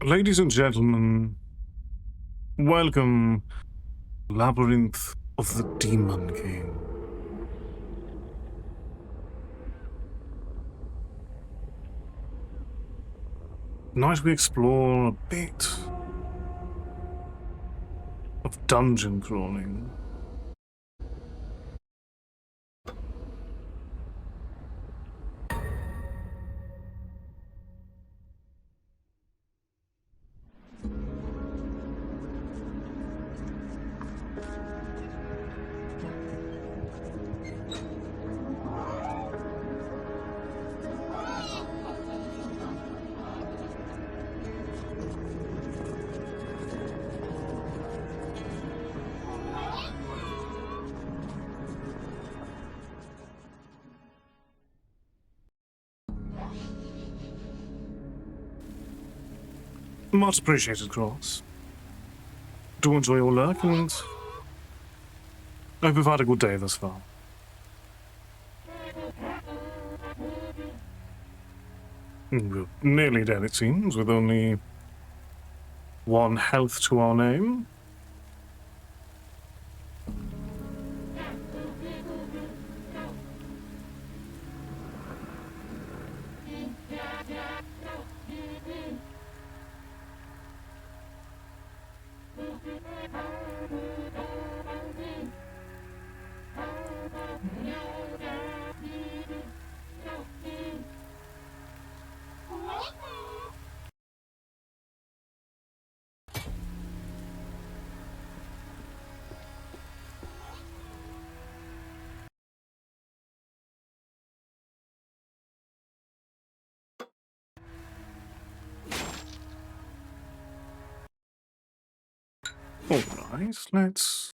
Ladies and gentlemen, welcome Labyrinth of the Demon King. Tonight we explore a bit of dungeon crawling. Much appreciated, Cross. Do enjoy your lurk, and I hope you've had a good day thus far. We're nearly dead, it seems, with only one health to our name. Alright, let's...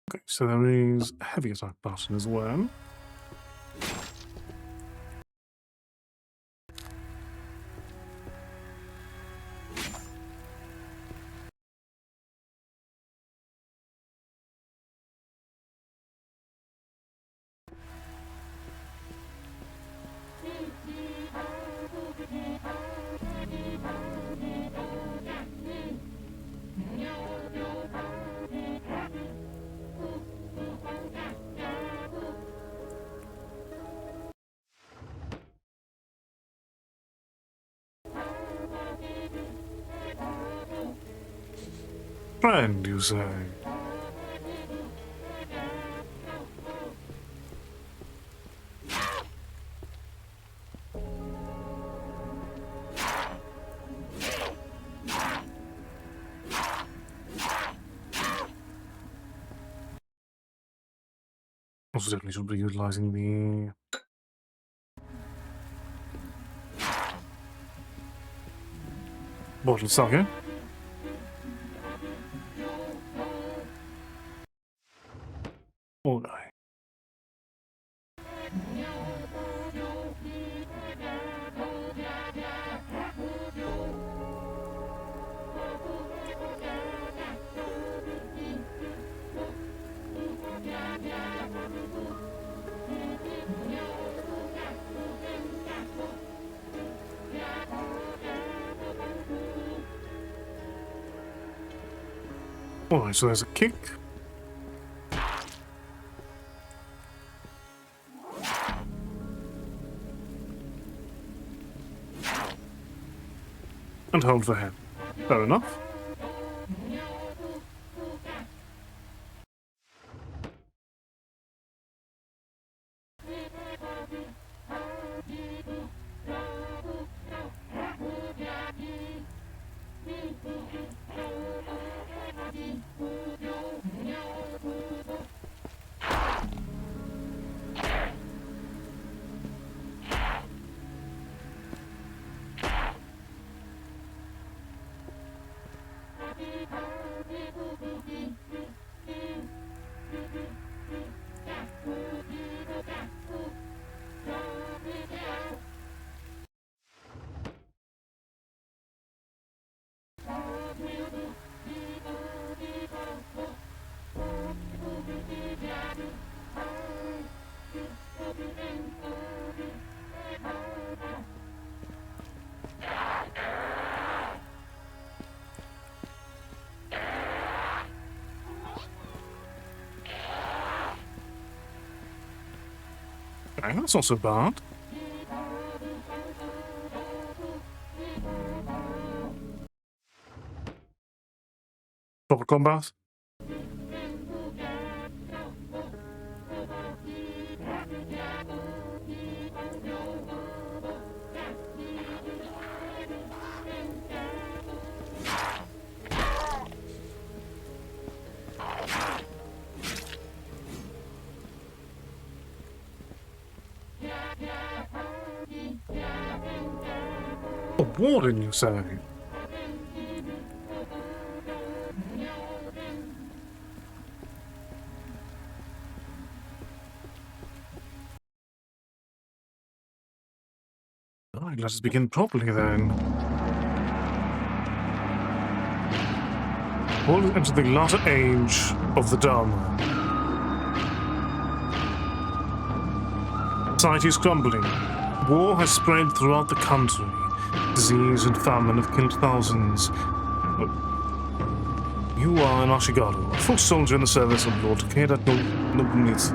Okay, so there is a heavy attack button as well. Friend, you say? Also definitely should be utilizing the... bottle sucker. Alright. Alright, so there's a kick. And hold for him. Fair enough. Okay, that's not so bad. Proper combat. A warden, you say? Alright, let us begin properly then. All has entered the latter age of the Dharma. Society is crumbling. War has spread throughout the country. Disease and famine have killed thousands. You are an Ashigaru, a foot soldier in the service of Lord Takeda Nobunitsu.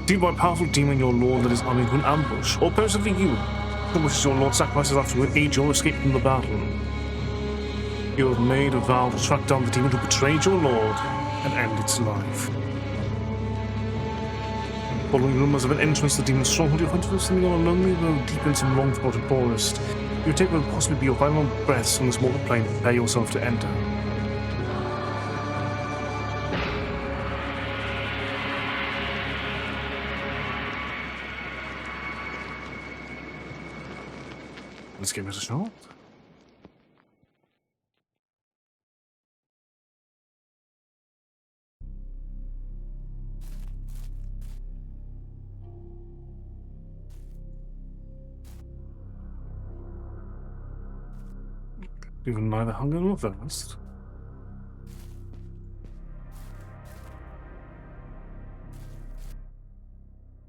Seen by a powerful demon, your lord, that is arming to an ambush, or personally you, who wishes your lord sacrifices after you aid your escape from the battle. You have made a vow to track down the demon who betrayed your lord and end its life. Following rumors of an entrance to the demon's stronghold, you find yourself standing on a lonely road deep in some long-forgotten forest. You take what would possibly be your final breaths on this mortal plane and prepare yourself to enter. Let's give it a shot. Even neither hunger nor thirst.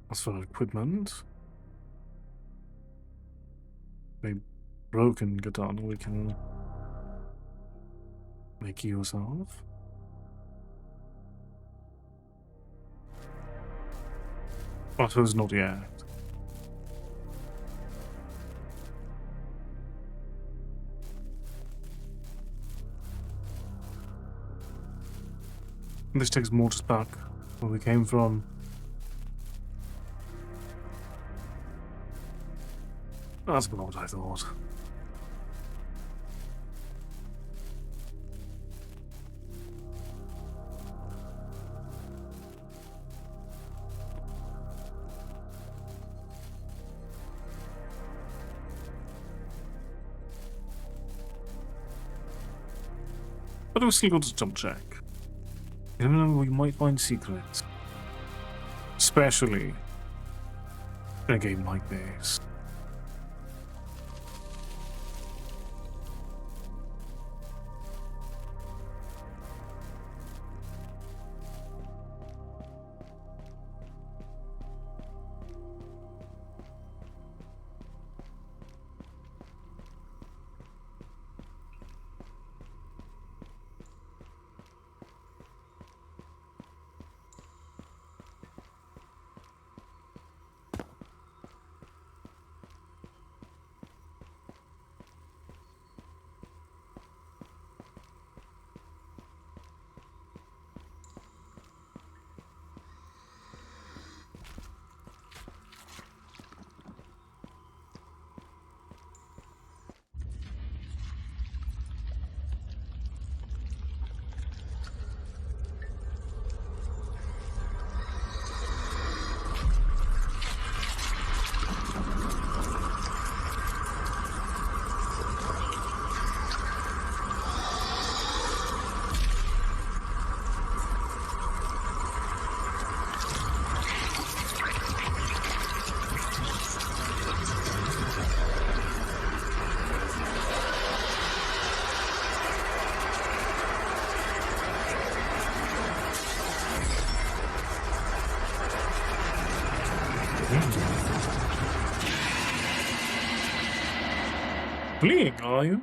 As for equipment, a broken katana we can make use of. Otto's not yet. This takes Mortis back where we came from. That's about what I thought. But we're still going to jump check. You never know, we might find secrets. Especially in a game like this. Fleeing, are you?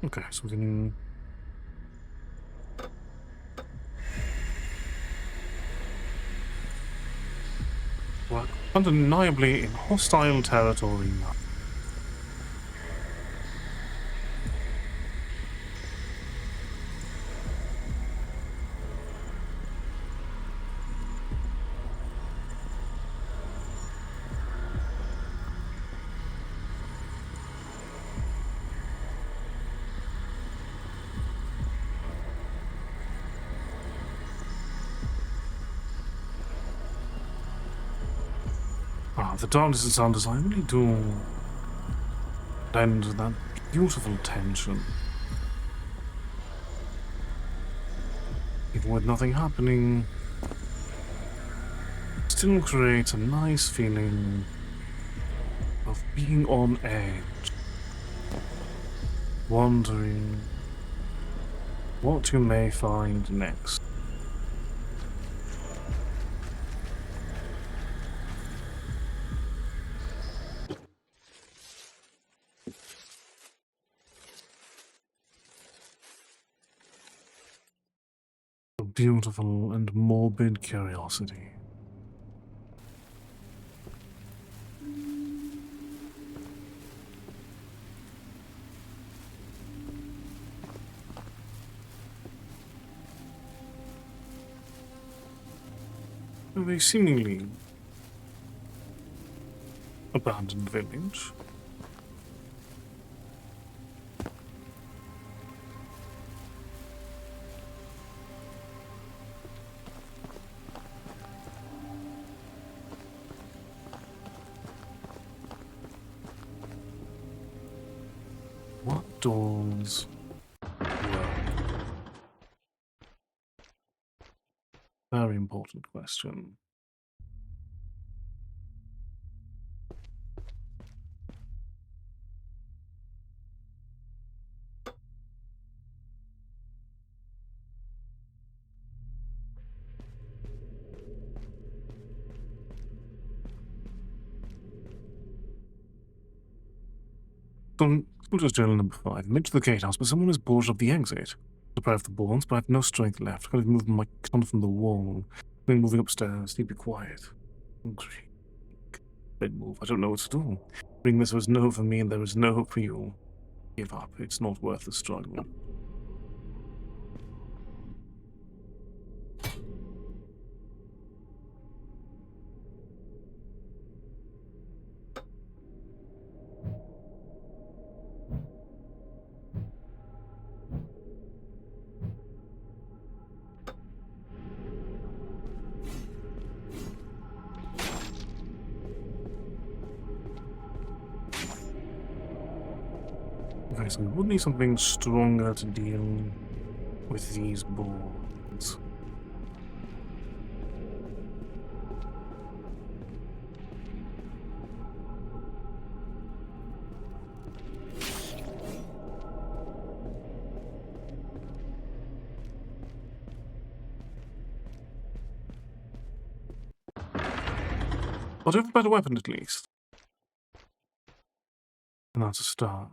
Okay, so we can... We're undeniably in hostile territory now. Ah, the darkness and sound design really do lend that beautiful tension. Even with nothing happening, still creates a nice feeling of being on edge, wondering what you may find next. A beautiful and morbid curiosity. Of a seemingly abandoned village. What doors work? Very important question. So, Soldier's Journal number 5. Made to the gatehouse, but someone has boarded up the exit. Deprived the boards, but I have no strength left. Can't even move my con from the wall. Then moving upstairs. Need to be quiet. Hungry. Bed move. I don't know what to do. Bring this was no for me, and there is no hope for you. Give up. It's not worth the struggle. Okay, so we would need something stronger to deal with these boards. But I have a better weapon at least. And that's a start.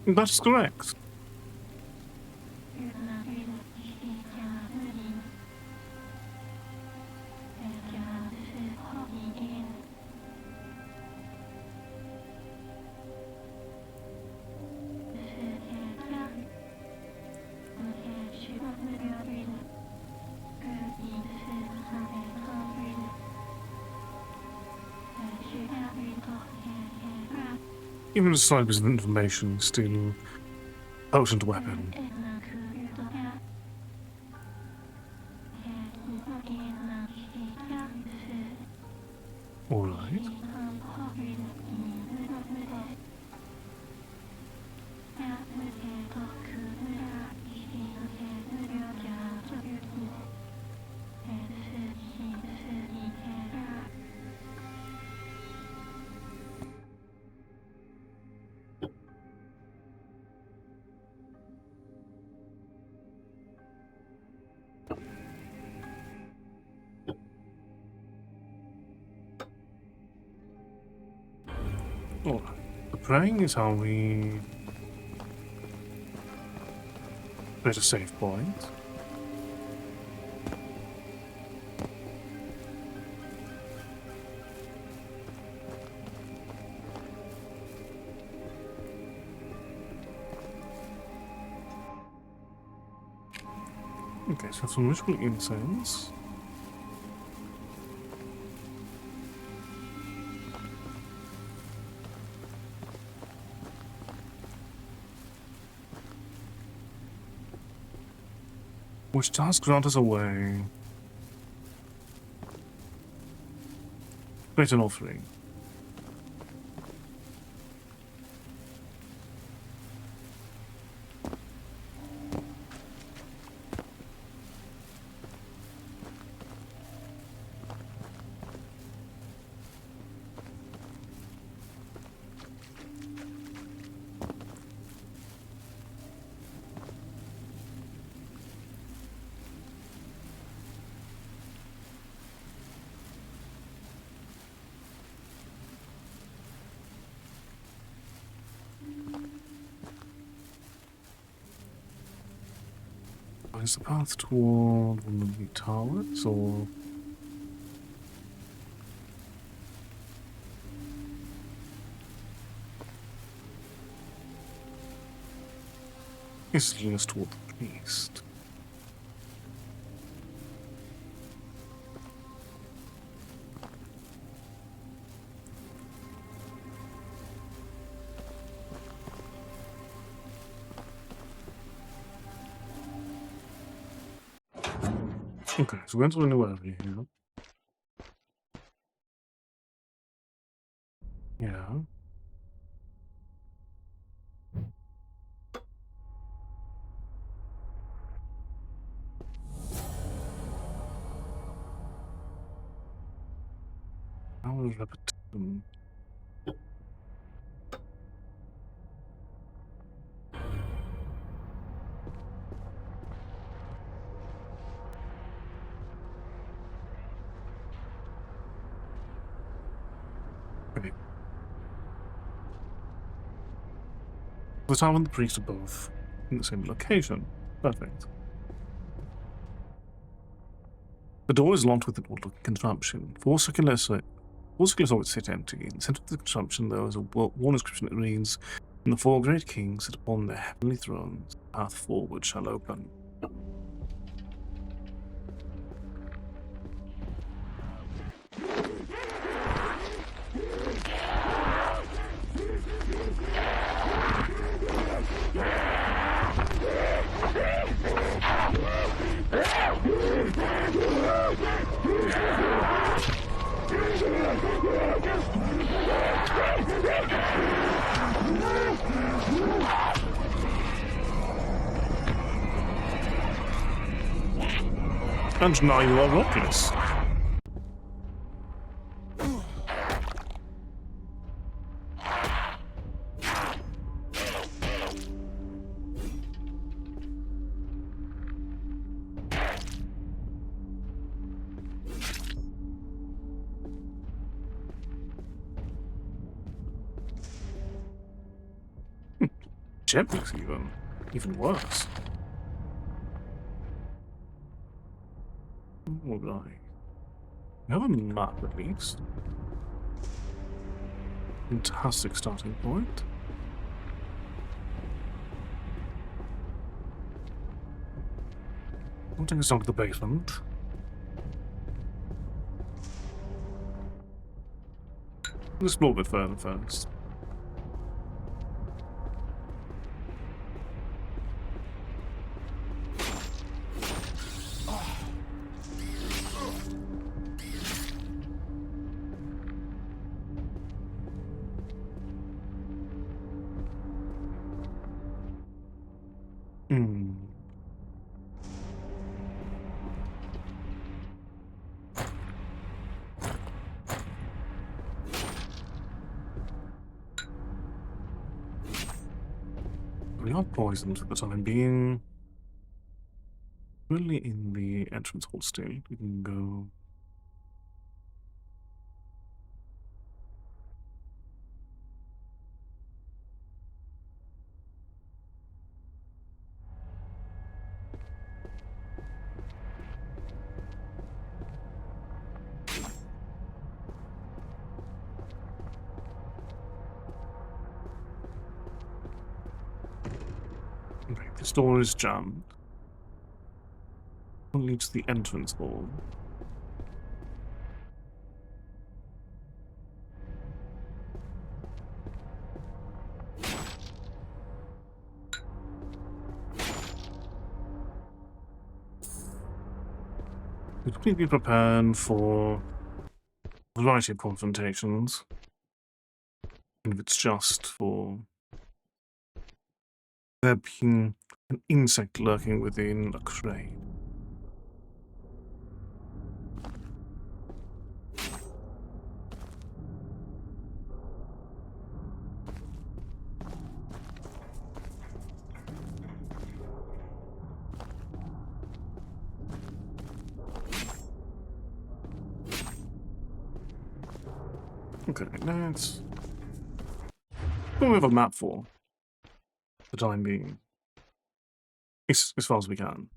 That's correct. Even a slight bit of information, still potent weapon. Alright. Alright. The praying is how we create a save point. Okay, so some ritual incense. Which does grant us a way. Create an offering. Is the path toward one of the towers, or is it leading us toward the east? Okay, so we're into a new area here. Yeah. How is repetition? Okay. The tower and the priest are both in the same location. Perfect. The door is locked with an odd-looking contraption. Four circular orbits sit empty. In the center of the contraption, there is a wall inscription that reads, "And the four great kings sit upon their heavenly thrones. The path forward shall open." And now you are reckless. Jetpacks even worse. Alright. We have a map at least. Fantastic starting point. I'll take us down to the basement. Let's explore a bit further first. We are poisoned for the time being. Really in the entrance hall still. We can go. Okay, this door is jammed. What leads to the entrance hall? Please be prepared for a variety of confrontations. And if it's just for there being an insect lurking within a crate. Okay, that's what we have a map for the time being. As far as we can.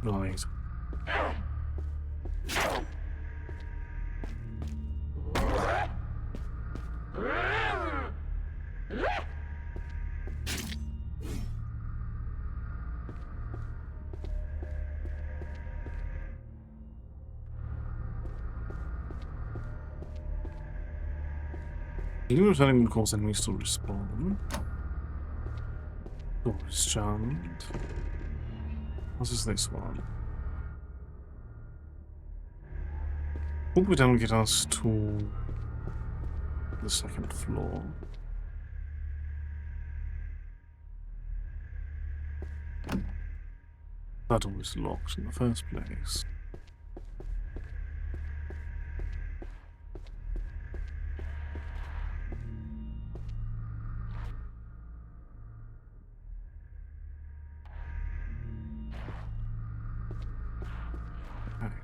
Right. Even if anything cause enemies to respawn. Door is jammed. What is this one? All the way down will get us to the second floor. That door is locked in the first place.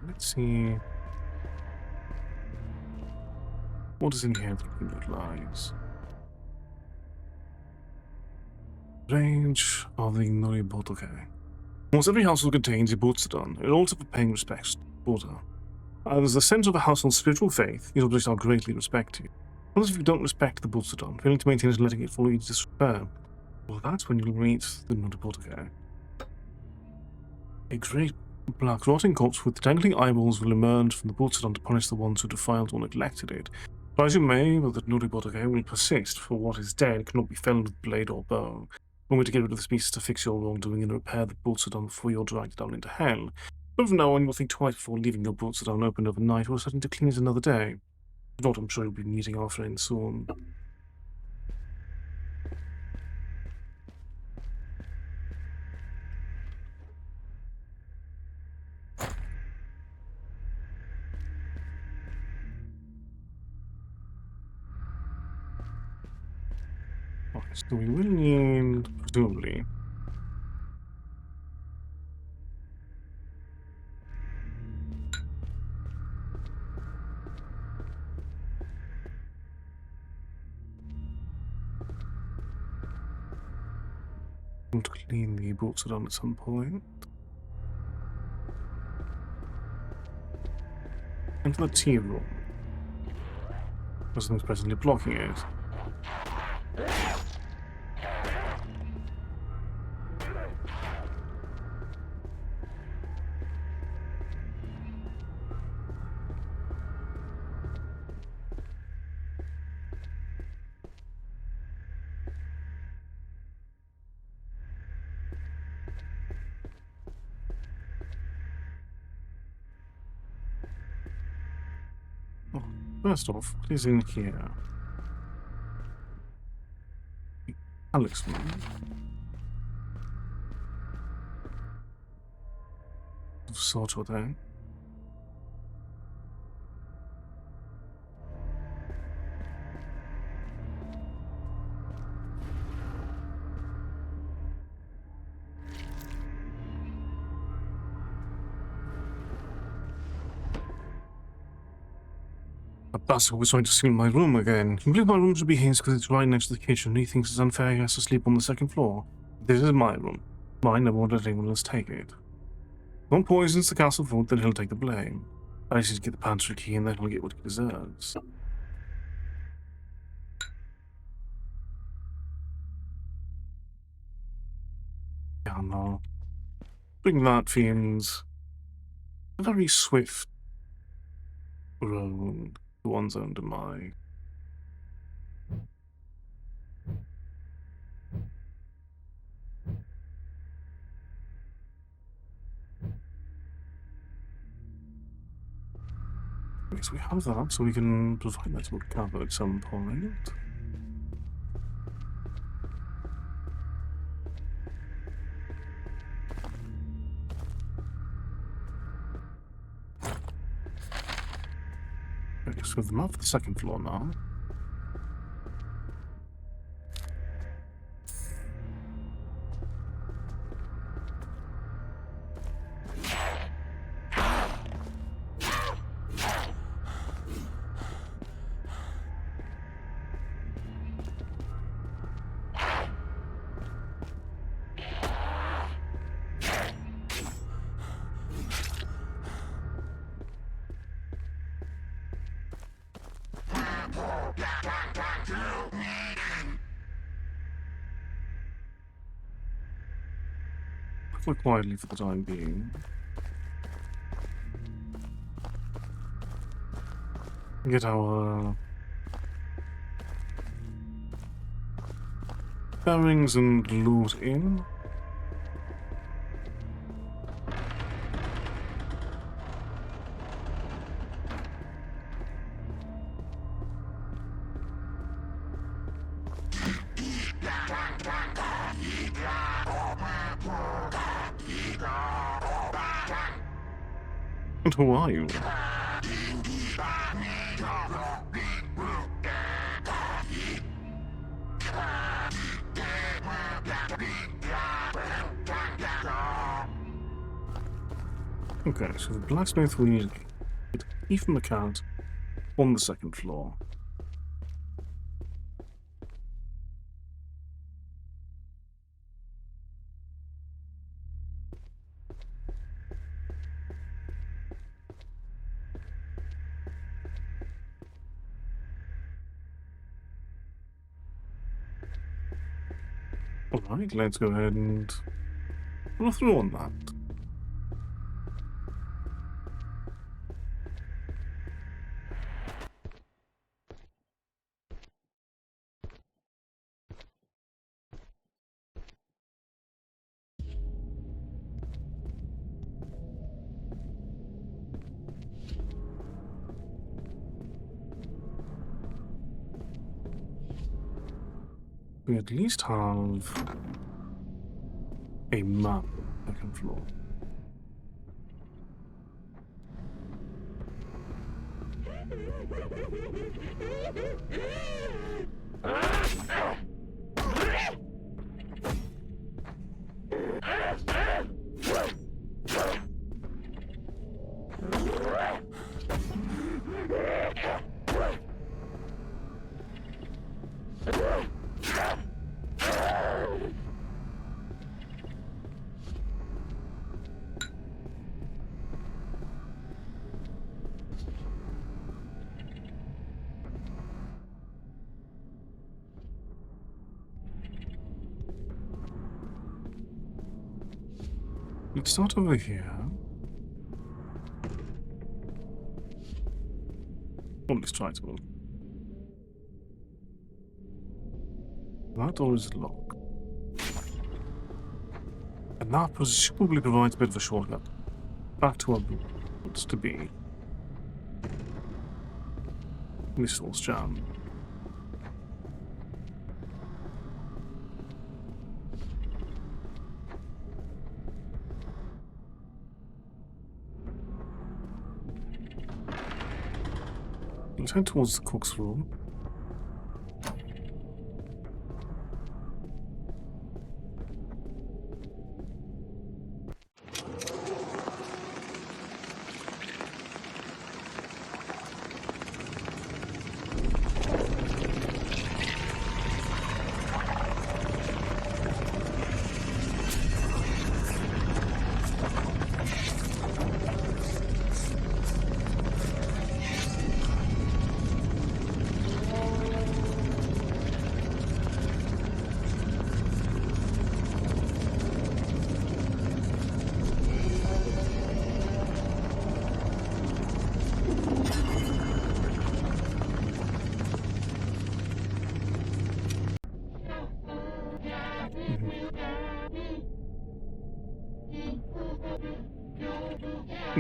Let's see. What is in here that lies? Range of the Nori Botoke. Almost every household contains a Butsudan, in order for paying respects to Buddha. As the center of a household's spiritual faith, these objects are greatly respected. What if you don't respect the Butsudan, failing to maintain it and letting it fall into disrepair? Well, that's when you'll meet the Nori Botoke. A great black rotting corpse with dangling eyeballs will emerge from the Butsudan to punish the ones who defiled or neglected it. Try as you may, but the Nori Botoke will persist, for what is dead cannot be felled with blade or bow. One way to get rid of this beast is to fix your wrongdoing and repair the Butsudan before you're dragged down into hell. But from now on, you'll think twice before leaving your Butsudan open overnight or starting to clean it another day. If not, I'm sure you'll be meeting our friends soon. So we will need, presumably, to clean the bolts down at some point. Into the tea room. Something's presently blocking it. Oh, first off, what is in here? Alex room. Sort of thing. A bastard was trying to steal my room again. He believe my room should be his because it's right next to the kitchen. He thinks it's unfair he has to sleep on the second floor. This is my room. Mine, I won't let anyone else take it. Don't poisons the castle food, then he'll take the blame. I just need to get the pantry key and then he'll get what he deserves. Yeah, no. Bring that, fiends. A very swift road. The ones under my... Okay, so we have that, so we can provide that to a cover at some point. Okay, so the map for the second floor now. Quite quietly for the time being. Get our bearings and loot in. And who are you? Okay, so the blacksmith we need to get a key from the cat on the second floor. Alright, let's go ahead and follow through on that. We at least have a map on the second floor. Let's start over here. Or let's try to. That door is locked. And that presumably provides a bit of a shortcut back to where it wants to be. This door's jammed. Let's head towards the cook's room.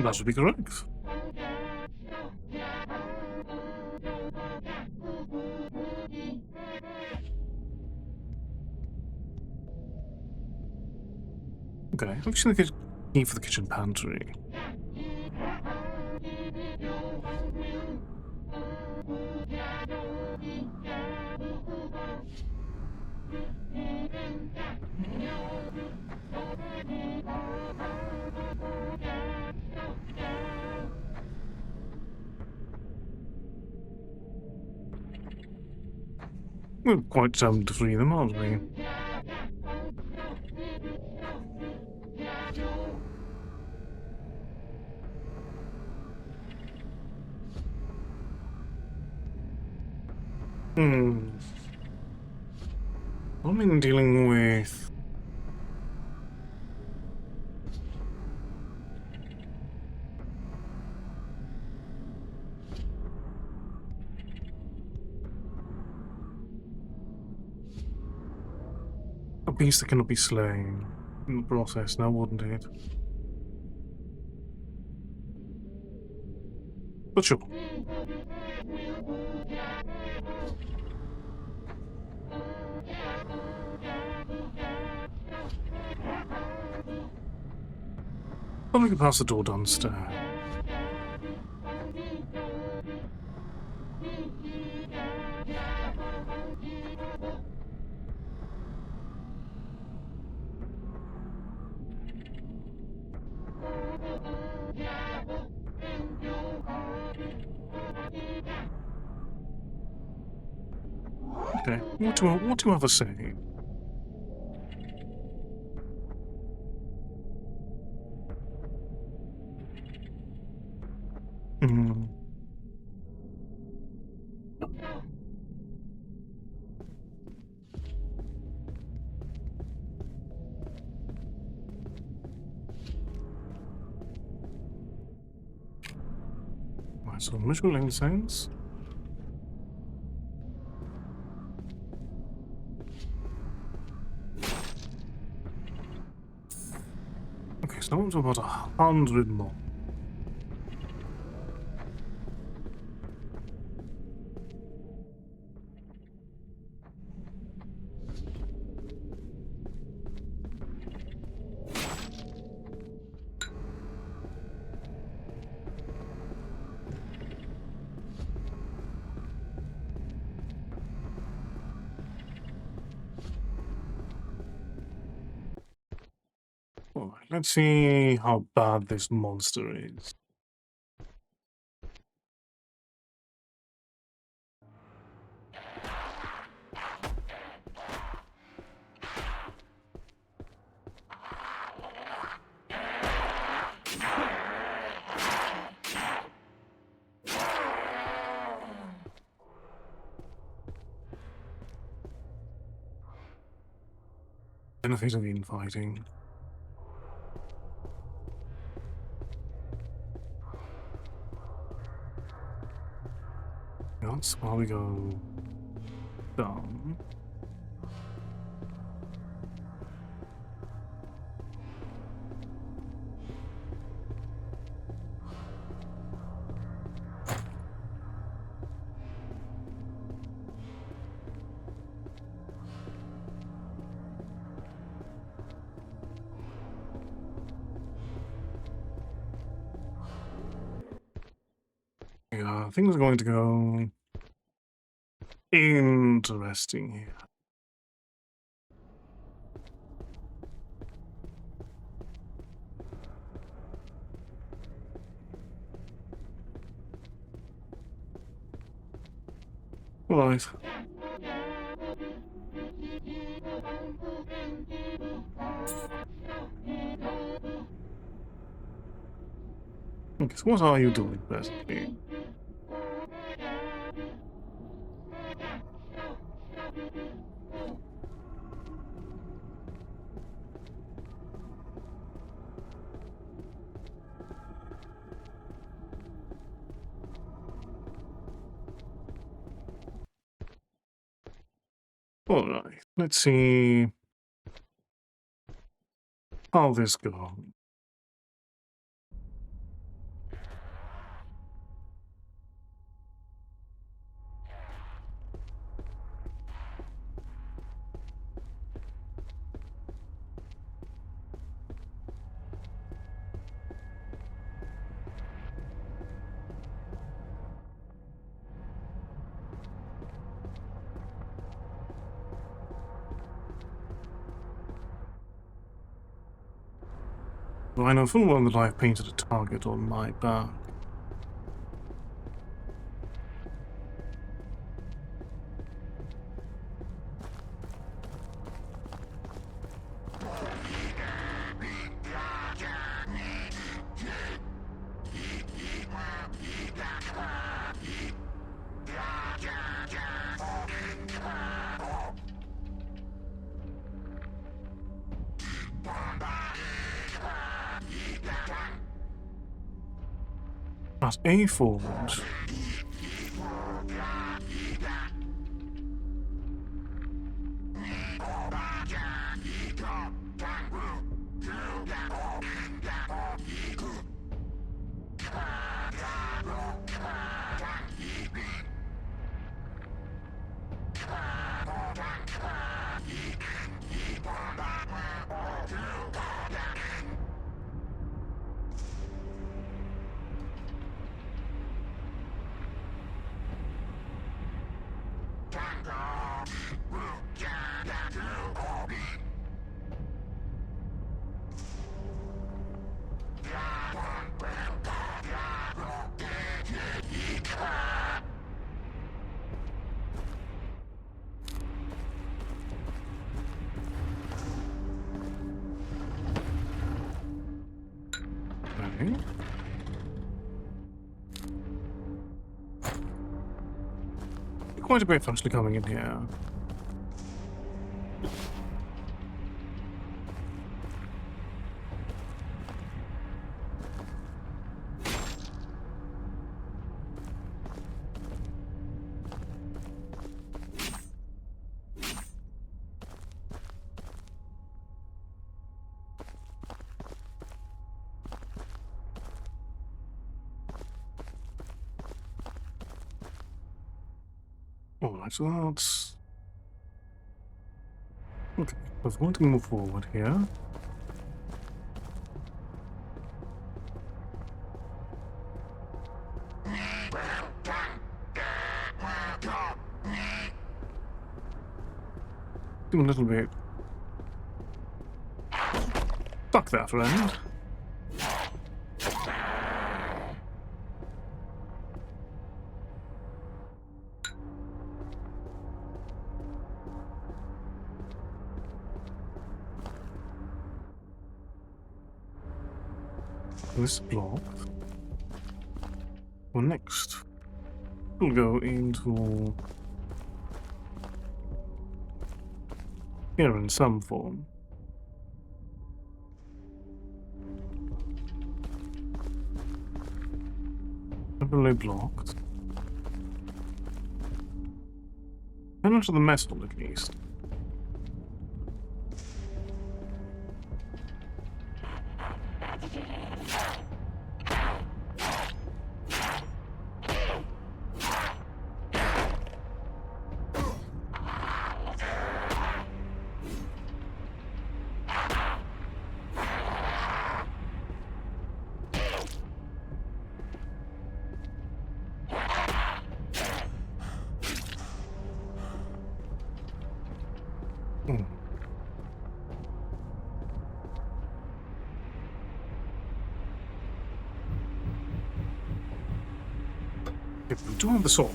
That should be correct. Okay, I'm just gonna key for the kitchen pantry. We're quite to free them, aren't we? What am I dealing with? A beast that cannot be slain in the process, now wouldn't it? But sure. Well, we can pass the door downstairs. Okay, what do you have to say? Hmm. Right, so visual incense. Okay, so that was about 100 more. Alright, let's see how bad this monster is. Benefit of infighting. that's while we go down. Yeah, things are going to go interesting here. Right. Okay, so what are you doing, basically? Alright, let's see how this goes. Well, I know full well that I've painted a target on my back. At A forward. Okay. Quite a bit actually coming in here. Alright, so that's... Okay, I was going to move forward here. Do a little bit. Fuck that, friend. This block. Well, next, we'll go into here in some form. Heavily blocked. And onto the metal, at least. Hmm. If we do have the sword.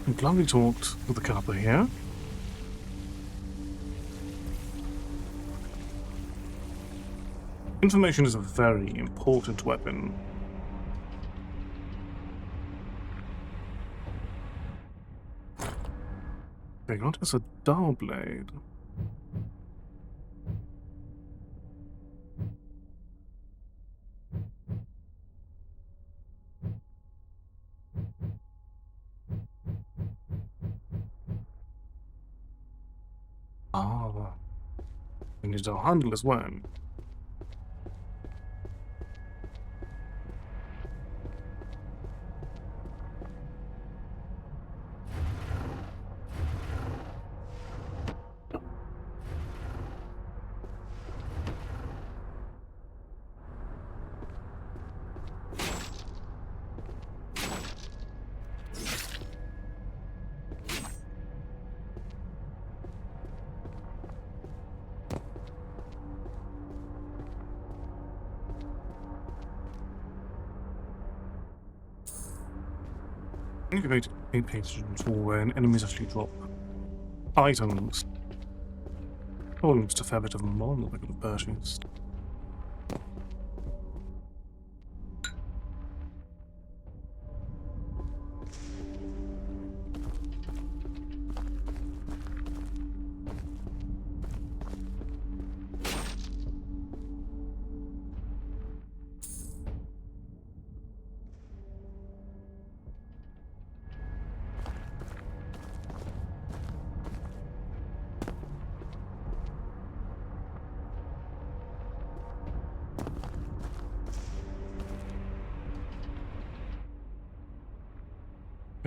I'm glad we talked with the copper here. Information is a very important weapon. Okay, not as a dull blade. Ah, we need to handle as well. Activate a page for when enemies actually drop items. Almost a fair bit of more than I could have purchased.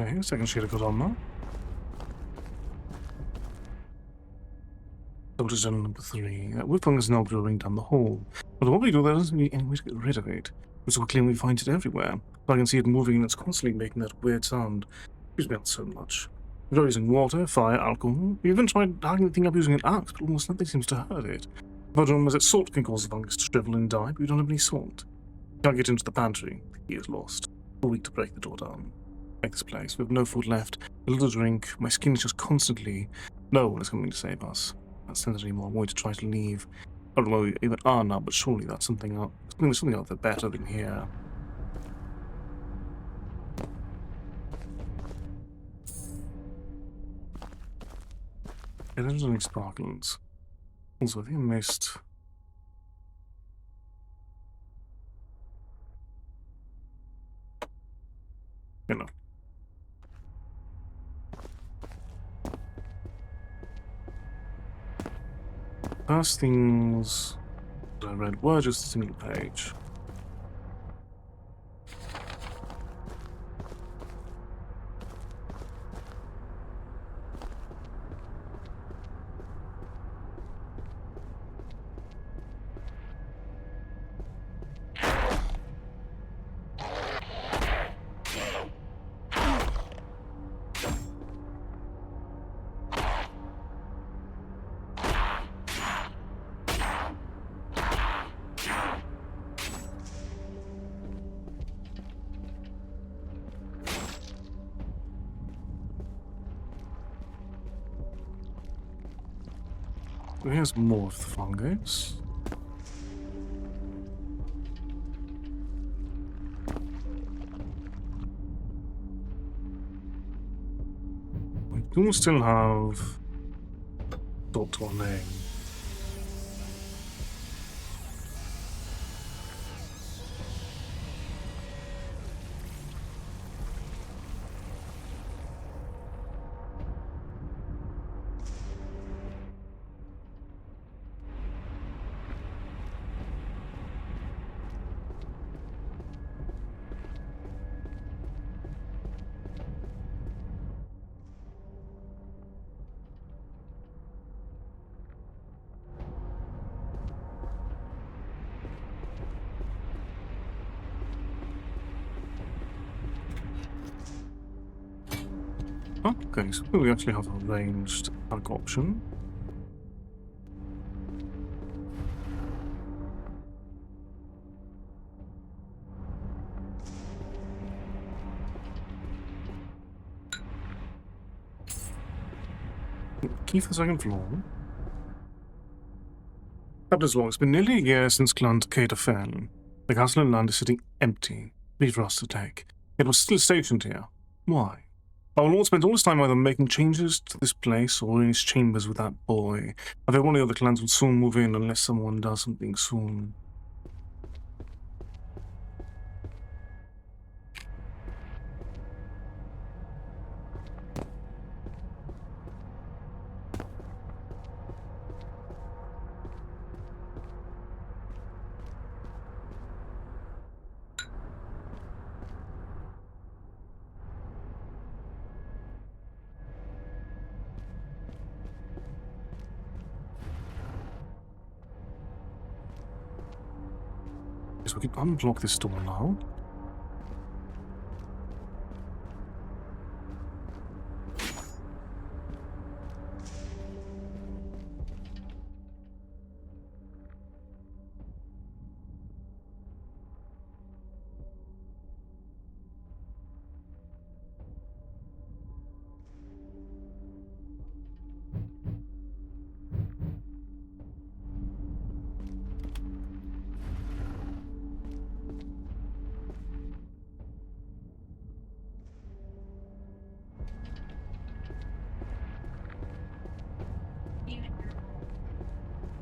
Okay, second sheet of good armor. Soldiers General number 3. That weapon is now growing down the hall. But what we do, there doesn't need any way to get rid of it. It's so clear we find it everywhere. I can see it moving and it's constantly making that weird sound. Gives me out so much. We tried using water, fire, alcohol. We even tried hacking the thing up using an axe, but almost nothing seems to hurt it. The problem is that salt can cause the fungus to shrivel and die, but we don't have any salt. Can't get into the pantry. The key is lost. A week to break the door down. Make this place. We have no food left. A little drink. My skin is just constantly... No one is coming to save us. Can't stand it anymore. I'm going to try to leave. I don't know where we even are now, but surely that's something out. There's something out there better than here. Yeah, there's only sparkles. Also, I think I missed... You know. First things that I read were just a single page. Here's more of the fungus. We do still have Dr. Name. Okay, so we actually have a ranged attack option. Key for the second floor. Captain's log. It's been nearly a year since Clan Takeda fell. The castle and land is sitting empty, ready for us to take. It was still stationed here. Why? Our lord spent all his time either making changes to this place or in his chambers with that boy. I think one of the other clans will soon move in unless someone does something soon. Yes, we can unblock this door now.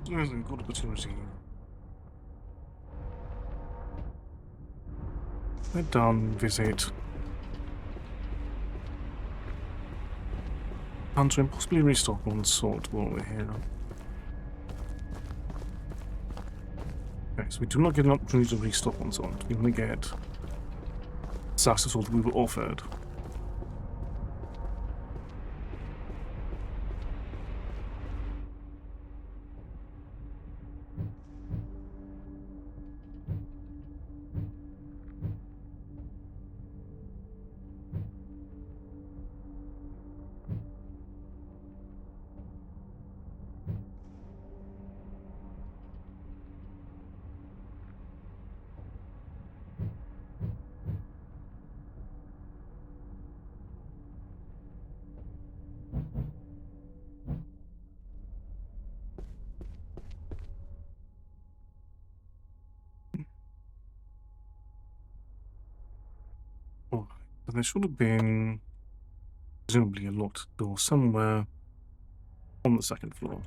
There's a good opportunity. Head down, visit. Hunter and possibly restock one sword while we're here. Okay, so we do not get an opportunity to restock one sword. We only get Saxon sword we were offered. Alright, so there should have been presumably a locked door somewhere on the second floor.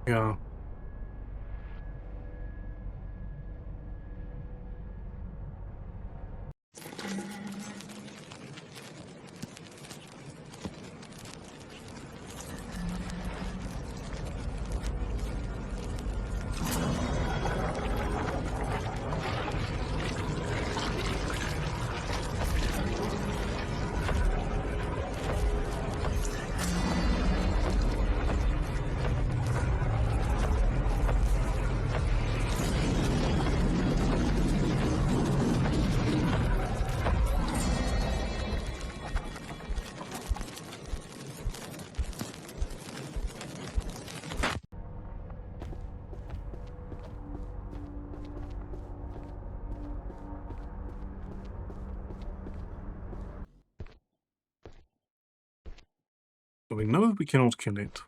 Yeah. So we know that we cannot kill it.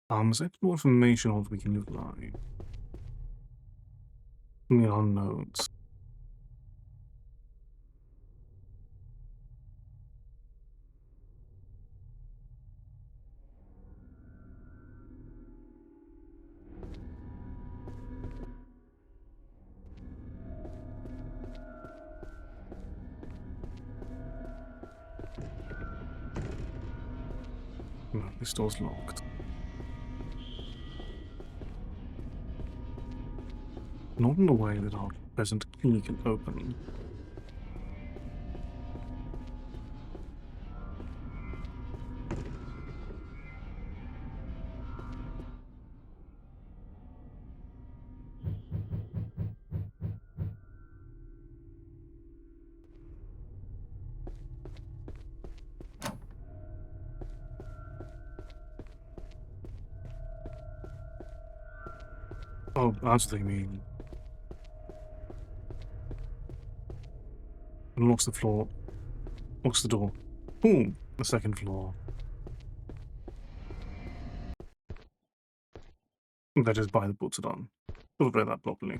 Is there more information on that we can utilize? In the unknowns. No, this door's locked. Not in a way that our present key can open. Oh, that's what they mean. Unlocks the floor. Locks the door. Ooh, the second floor. That is by the books are done. Should have read that properly.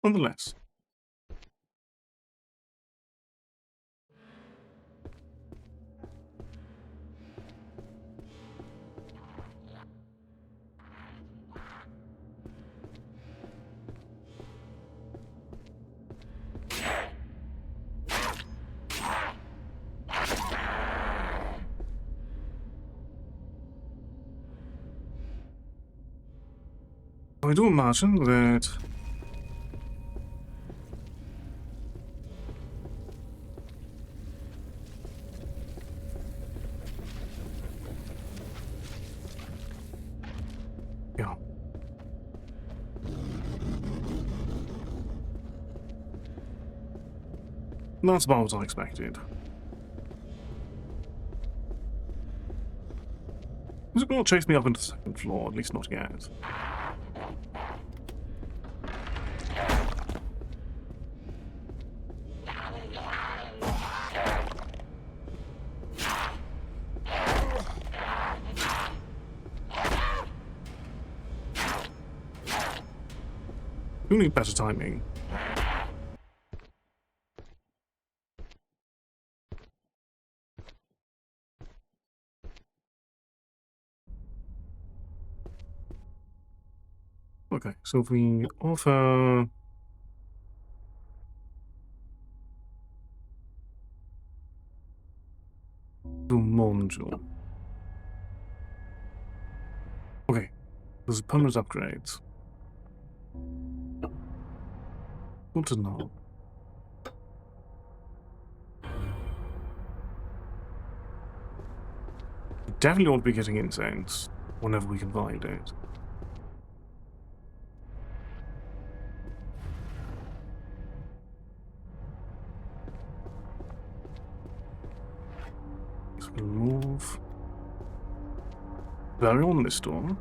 Nonetheless. I do imagine that yeah. That's about what I expected. Is it going to chase me up into the second floor? At least not yet. You need better timing. Okay, so if we offer the module. Okay, there's permanent upgrades. Good to know. We definitely won't be getting incense whenever we can find it. So we move. Very on this door.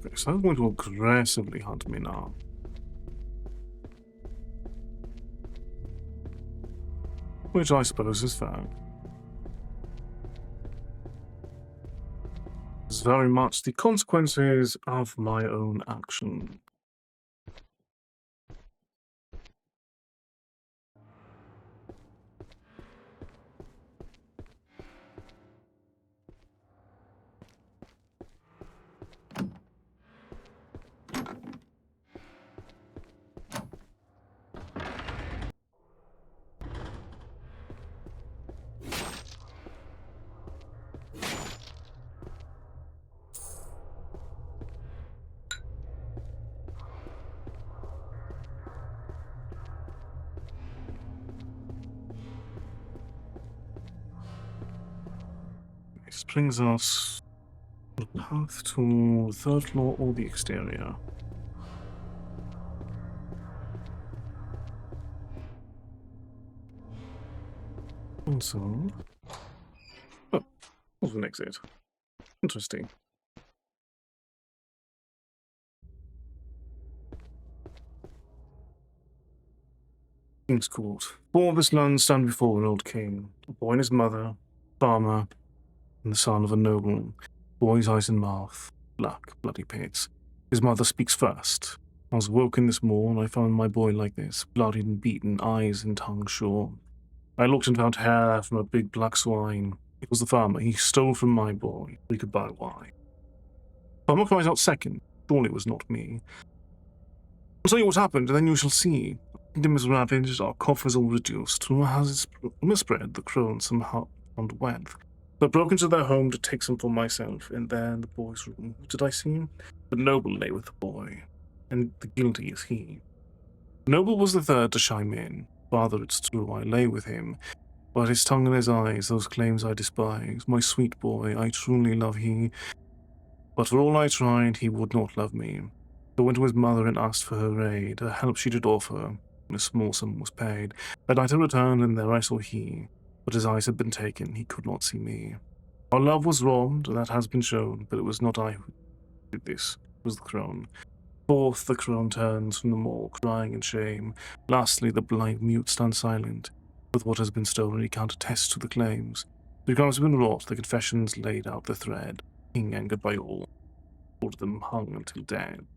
Okay, so I'm going to aggressively hunt me now. Which I suppose is fair. It's very much the consequences of my own action. This brings us the path to the third floor or the exterior. And so... Oh, what's an exit? Interesting. King's Court. For this land stand before an old king, a boy and his mother, farmer, and the son of a noble. Boy's eyes and mouth, black, bloody pits. His mother speaks first. I was woken this morn, I found my boy like this, bloodied and beaten, eyes and tongue shorn. I looked and found hair from a big black swine. It was the farmer, he stole from my boy. We could buy wine. Farmer cries out second. Surely it was not me. I'll tell you what happened, and then you shall see. The kingdom is ravaged, our coffers all reduced. Rumor has spread, the crones somehow found wealth. So I broke into their home to take some for myself, and there in the boy's room, who did I see? The noble lay with the boy, and the guilty is he. The noble was the third to chime in. Father, it's true, I lay with him, but his tongue and his eyes, those claims I despise. My sweet boy, I truly love he, but for all I tried, he would not love me. I went to his mother and asked for her aid, a help she did offer, and a small sum was paid. That night I returned, and there I saw he, but his eyes had been taken, he could not see me. Our love was wronged, that has been shown, but it was not I who did this, it was the crone. Forth the crone turns from the moor, crying in shame. Lastly, the blind mute stands silent. With what has been stolen, he can't attest to the claims. The crimes have been wrought, the confessions laid out the thread. King angered by all, ordered them hung until dead.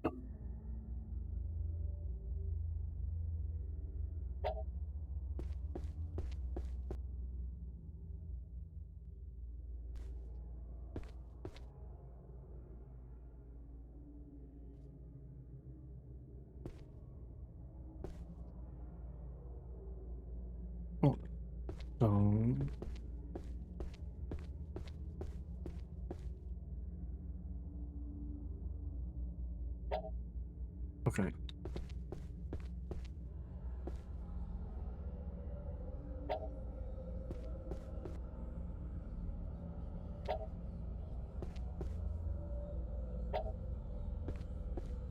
Oh, so... Okay.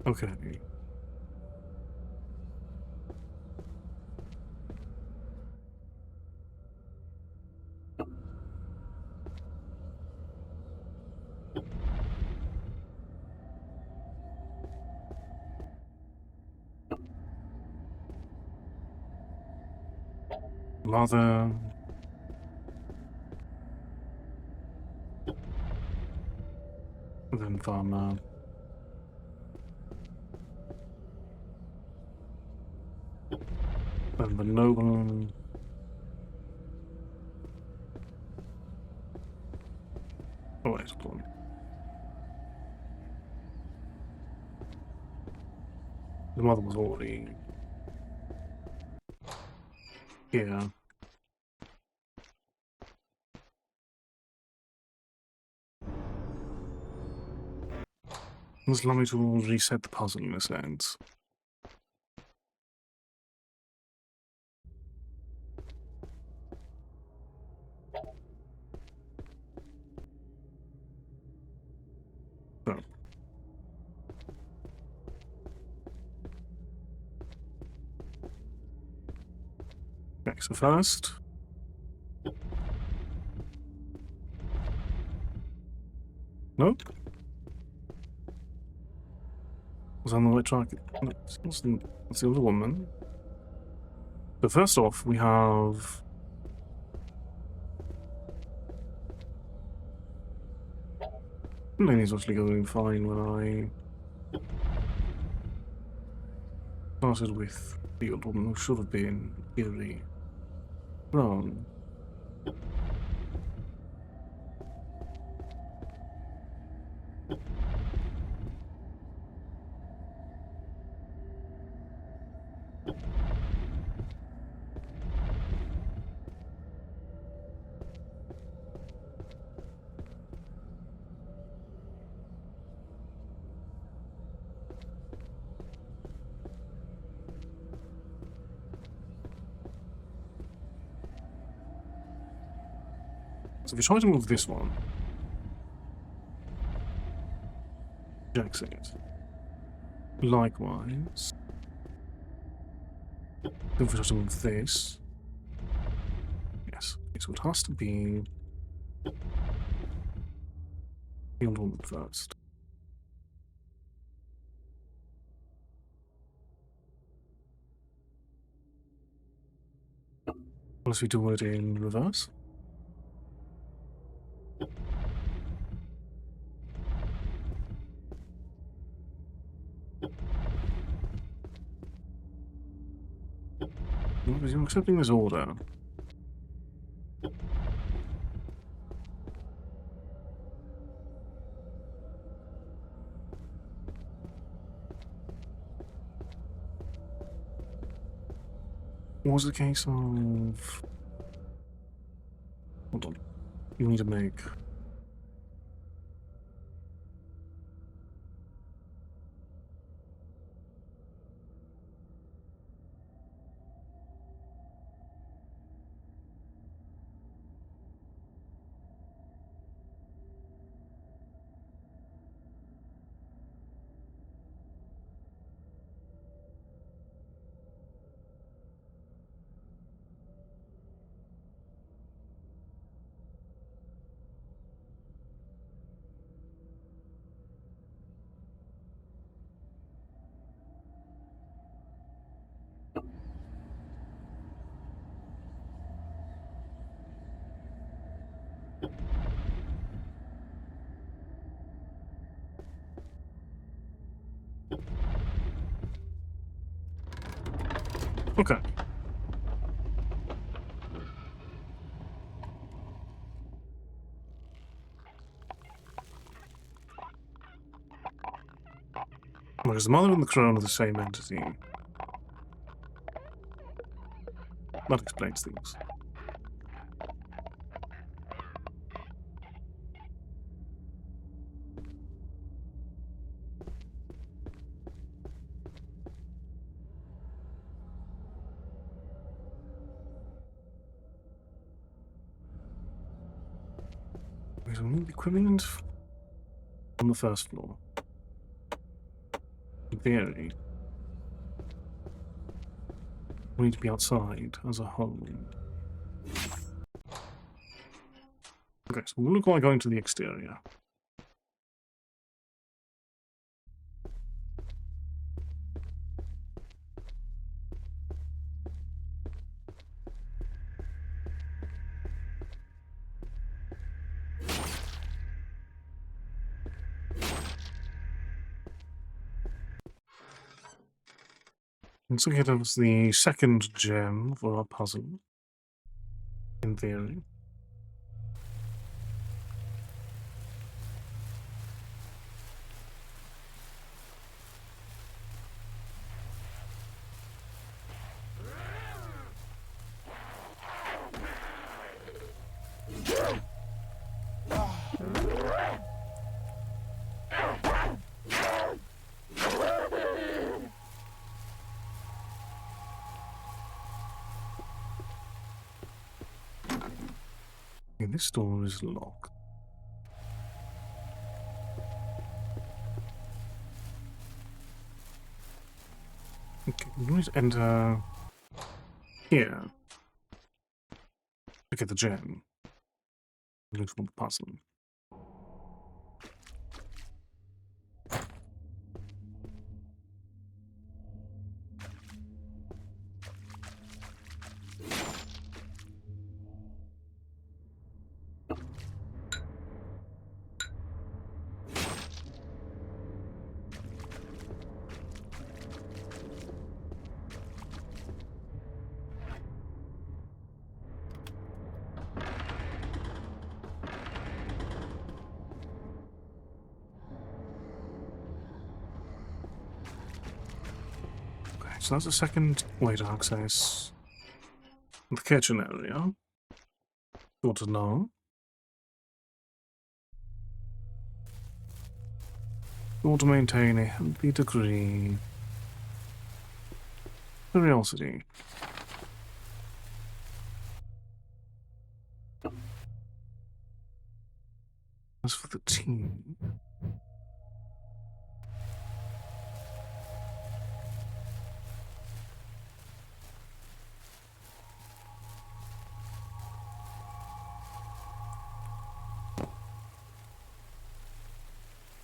Okay. Mother... Then farmer... Then the noble... Oh, wait, hold on. The mother was already... here. Just allow me to reset the puzzle in a sense. So. Okay, so first... Nope. Was I on the right track? No, it's the other woman. So first off, we have... Lady's actually going fine when I started with the old woman who should have been eerie. Wrong. So if you try to move this one, rejects it. Likewise, then if we try to move this, yes. Okay, so it has to be the old woman first. Unless we do it in reverse. You're accepting this order. was the case of... Hold on. You need to make... Okay. Whereas the mother and the crone are the same entity. That explains things. There's only the equivalent on the first floor. In theory, we need to be outside as a whole. Okay, so we'll look like going to the exterior. Let's get us the second gem for our puzzle, in theory. Okay, this door is locked. Okay, we need to enter here to get the gem. Look for the puzzle. So that's the second way to access the kitchen area. Good to know. You want to maintain a healthy degree of curiosity. As for the team...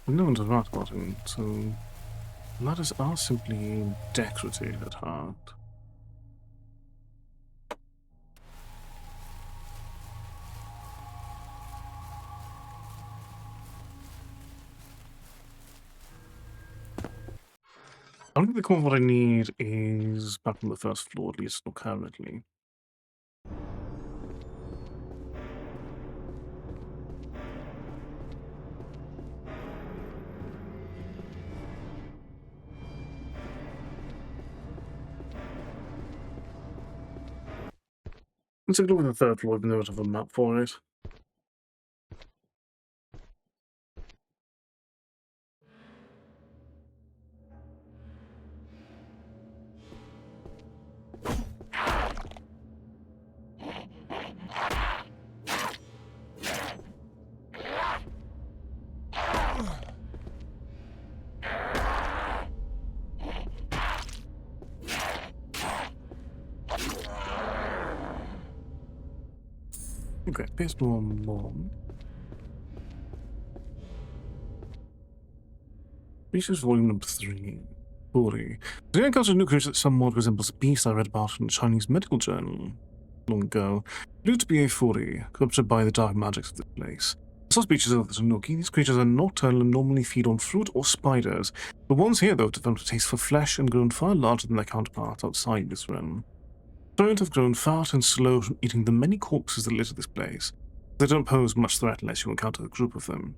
No one's right about him, so ladders are simply decorative at heart. I don't think what I need is back on the first floor, at least not currently. Let's take a look at the third floor, even though I don't have a map for it. Okay, based on one. Research volume number 3. 40. The encounter of new creature that somewhat resembles a beast I read about in a Chinese medical journal long ago. Believed to be a 40, corrupted by the dark magics of this place. Some species of the Tanuki, these creatures are nocturnal and normally feed on fruit or spiders. The ones here, though, developed a taste for flesh and grown far larger than their counterparts outside this realm. Don't have grown fat and slow from eating the many corpses that litter this place. They don't pose much threat unless you encounter a group of them.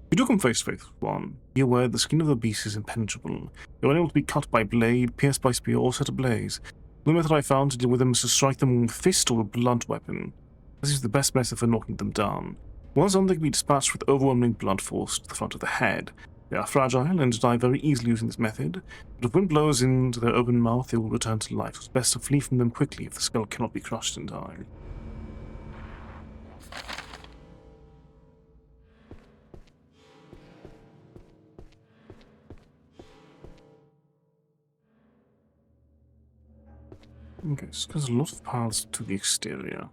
If you do come face to face with one, be aware the skin of the beast is impenetrable. You're unable to be cut by blade, pierced by spear, or set ablaze. The method I found to deal with them is to strike them with a fist or a blunt weapon. This is the best method for knocking them down. Once on, they can be dispatched with overwhelming blunt force to the front of the head. They are fragile and die very easily using this method, but if wind blows into their open mouth, they will return to life. It's best to flee from them quickly if the skull cannot be crushed entirely. Okay, so there's a lot of paths to the exterior.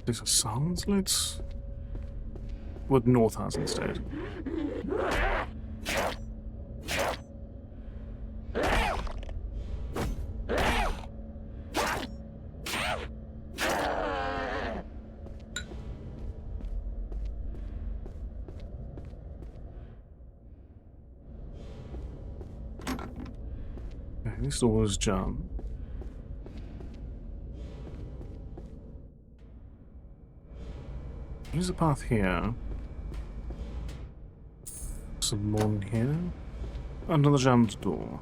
These are sound slits? What North has instead. Okay, this door is jammed. There's a path here. Some more in here. Another jammed door.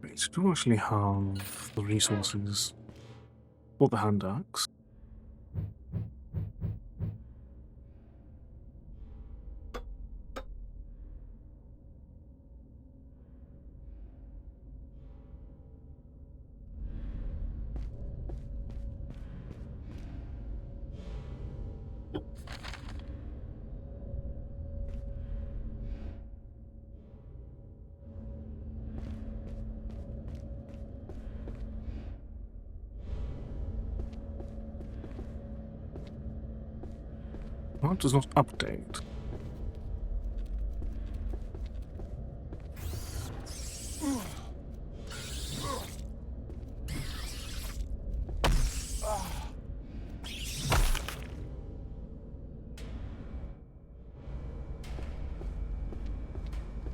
Wait, do actually have the resources for the hand axe. What does not update?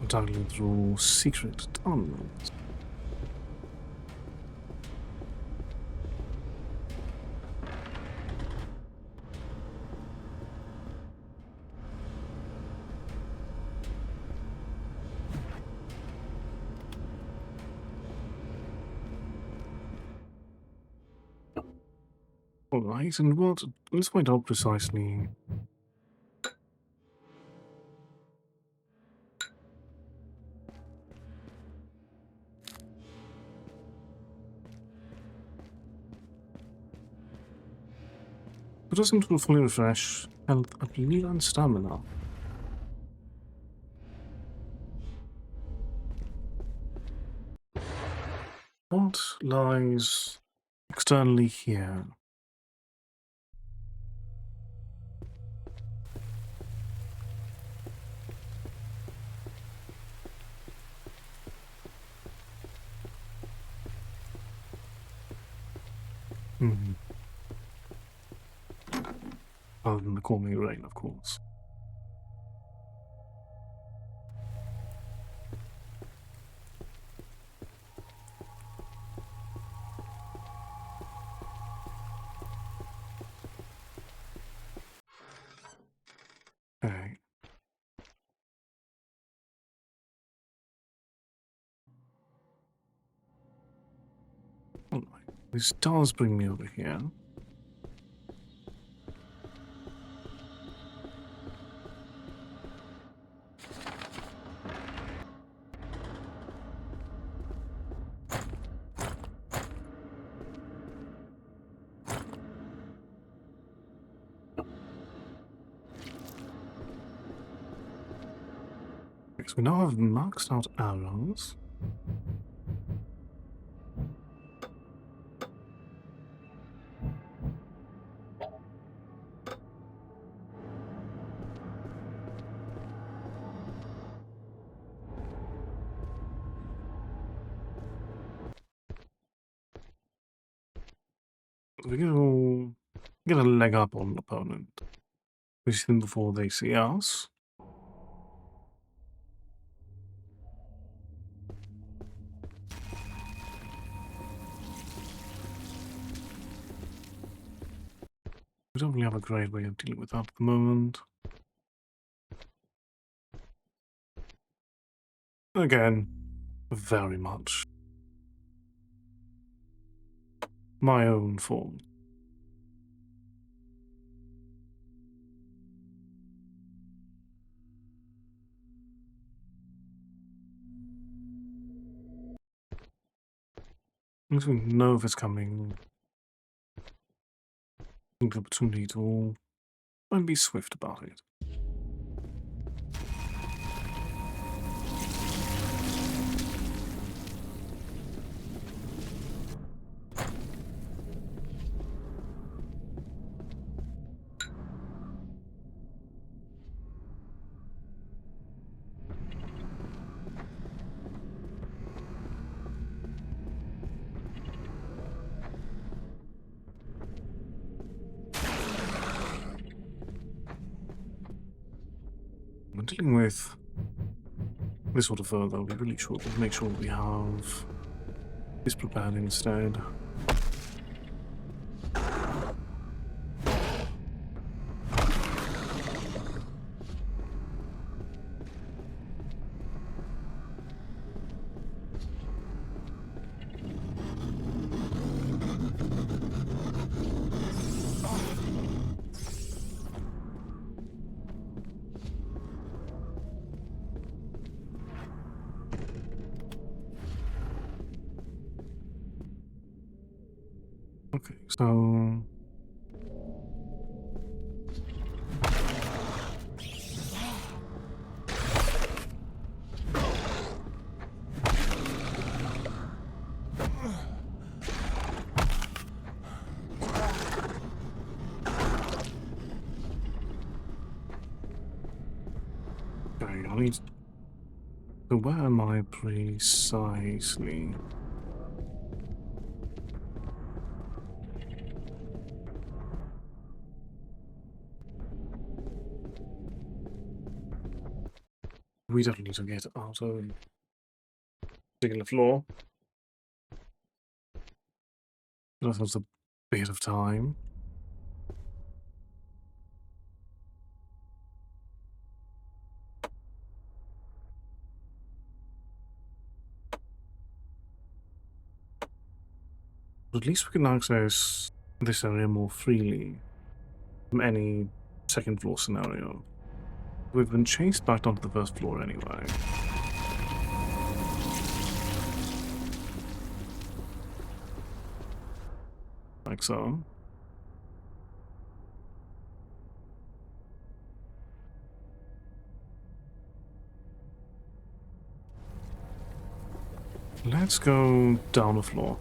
Traveling through secret tunnels. Alright, and what? Let's find out precisely. It does seem to fully refresh health, I believe, and stamina. What lies externally here? Hmm. Other than the calming rain, of course. Okay. Alright. This does bring me over here. Okay, so we now have maxed out arrows. We get a leg up on the opponent. We see them before they see us. We don't really have a great way of dealing with that at the moment. Again, very much my own fault. Once we know if it's coming, think the opportunity to try and be swift about it. When dealing with this sort of foe, though, we really should make sure we have this prepared instead. Okay, so okay, I need. So where am I precisely? We definitely need to get out of particular floor. That was a bit of time. But at least we can access this area more freely from any second floor scenario. We've been chased back onto the first floor anyway. Like so. Let's go down the floor.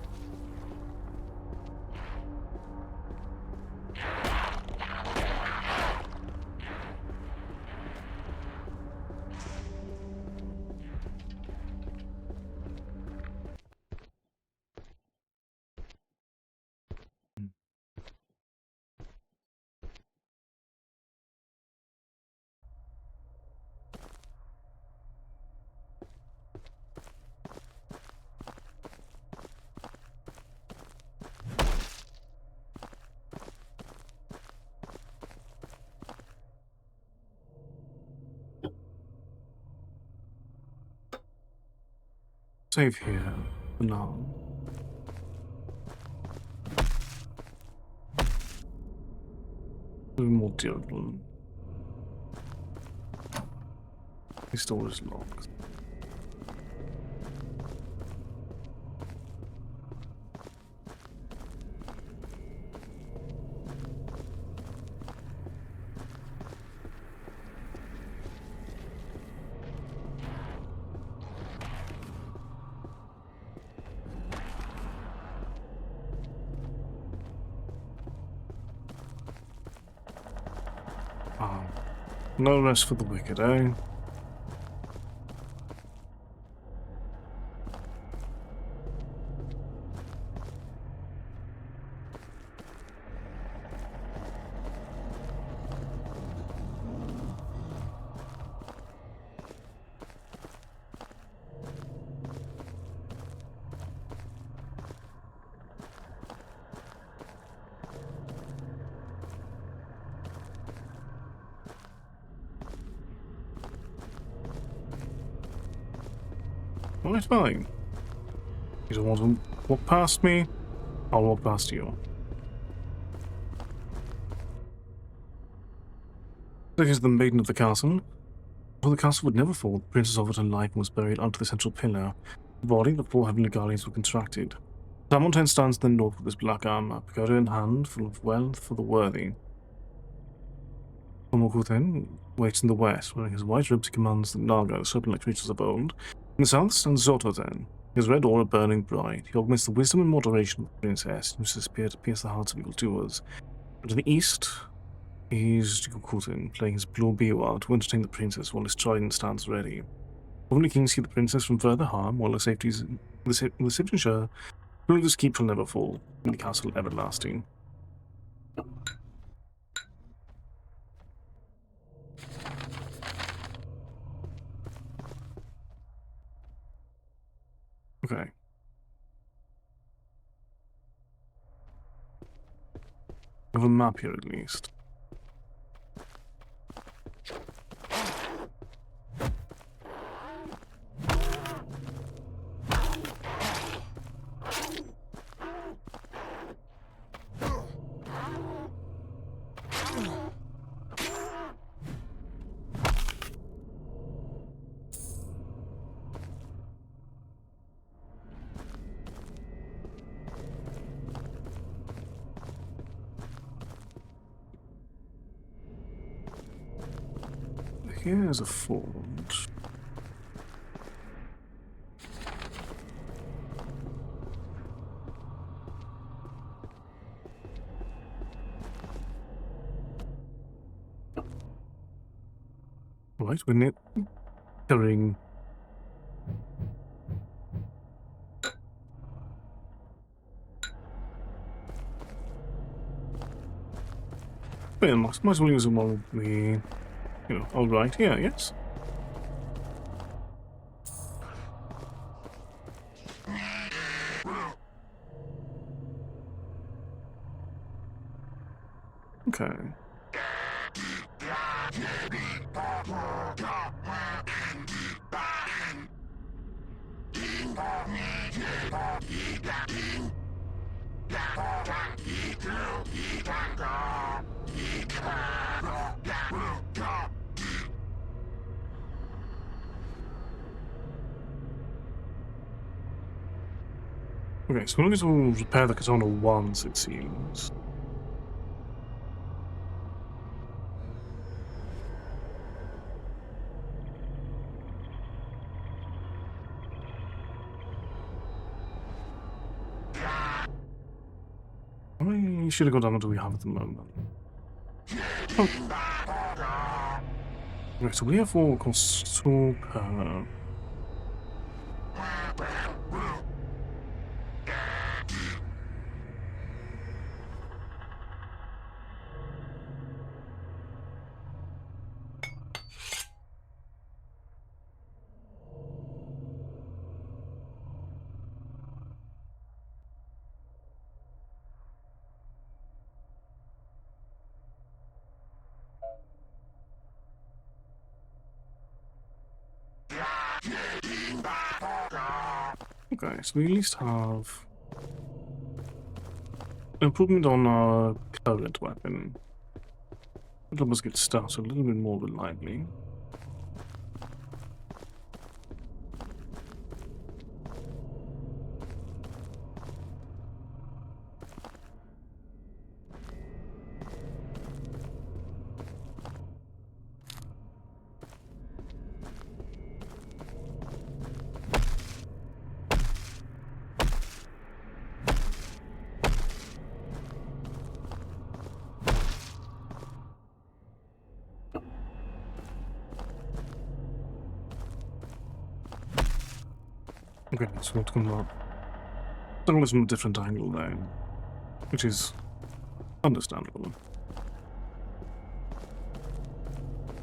Save here for now. A little more durable. This door is locked. Ah, no rest for the wicked, eh? Alright, fine. You don't want to walk past me? I'll walk past you. So here's the maiden of the castle. For the castle would never fall, the princess offered her life and was buried under the central pillar. The body, the four heavenly guardians were constructed. Samontaine stands in the north with his black armor, pagoda in hand, full of wealth for the worthy. Omokuten waits in the west, wearing his white robes he commands the Naga, the serpent-like creatures of old. In the south stands Zototen, his red aura burning bright. He augments the wisdom and moderation of the princess, who uses spear to pierce the hearts of evildoers. And in the east is Jikukutin, playing his blue biwa to entertain the princess while his trident stands ready. Only kings see the princess from further harm, while the safety ensure Ruler's keep shall never fall, and the castle everlasting. Okay. We have a map here at least. Here's a forge. Right, we're carrying. Well, might as well use them while we, alright, yeah, yes. Okay. Okay, so we'll repair the katana once, it seems. I should have got down what do we have at the moment. Oh. Right, so we have what called super. Okay, so we at least have improvement on our current weapon. It'll almost get started a little bit more reliably. Okay, so we'll come up. Look from a different angle there, which is understandable.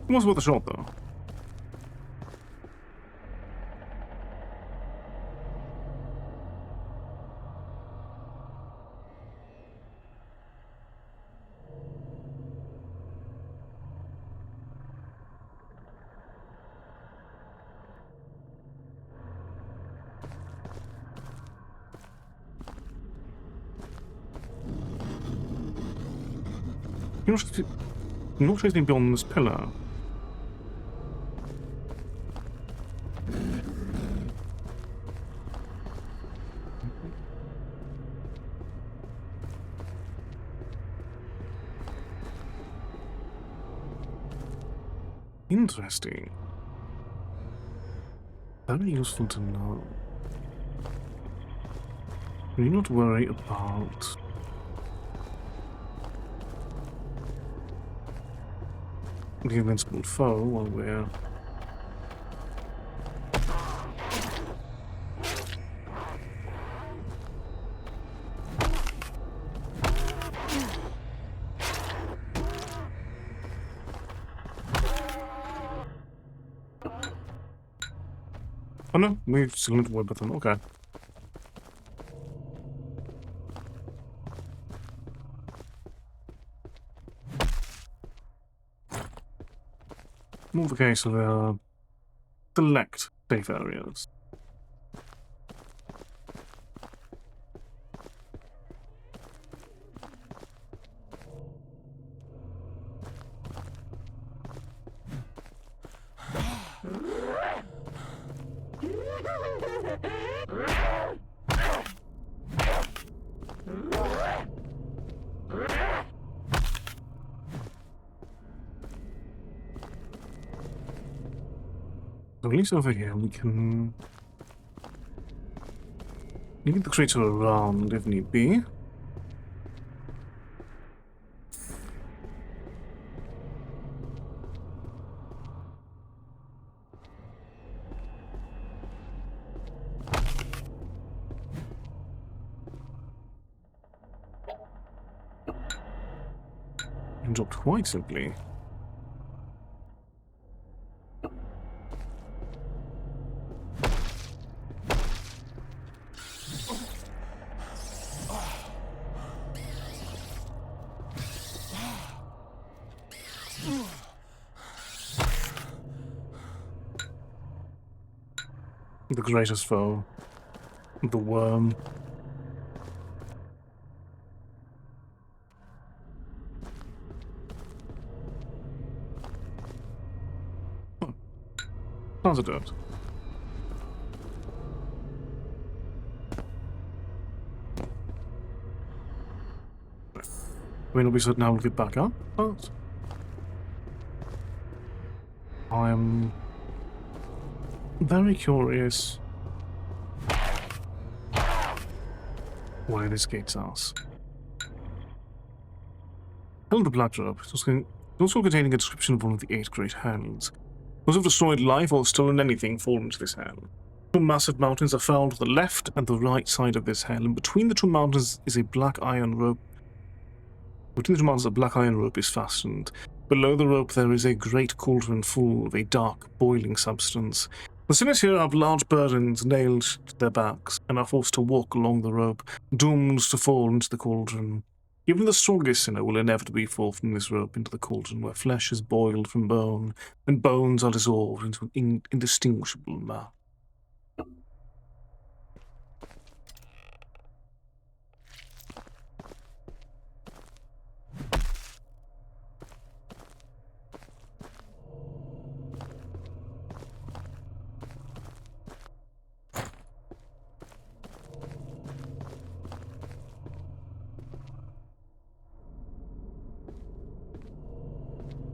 It was worth a shot, though. You're not chasing beyond this pillar. Interesting. Very useful to know. Do not worry about the invincible foe while we're oh no, we still need to worry about them. Okay. More the case of select safe areas. So at least over here we can lead the creature around if need be. And dropped quite simply. The greatest foe, the worm. Oh, sounds of dirt. I mean, I'll be certain now we'll get back up, but I'm very curious why this gates us. Held the Black Rope. It's also containing a description of one of the 8 great hells. Those have destroyed life or stolen anything fall into this hell. 2 massive mountains are found to the left and the right side of this hell, and between the 2 mountains is a black iron rope. Between the 2 mountains, a black iron rope is fastened. Below the rope there is a great cauldron full of a dark, boiling substance. The sinners here have large burdens nailed to their backs and are forced to walk along the rope, doomed to fall into the cauldron. Even the strongest sinner will inevitably fall from this rope into the cauldron, where flesh is boiled from bone, and bones are dissolved into an indistinguishable mass.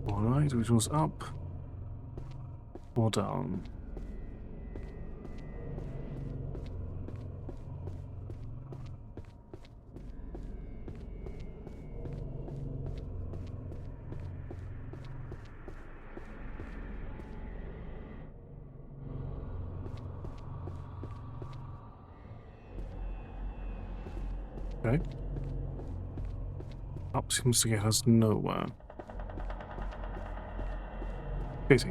Alright, which was up or down? Okay. Up seems to get us nowhere. Pity.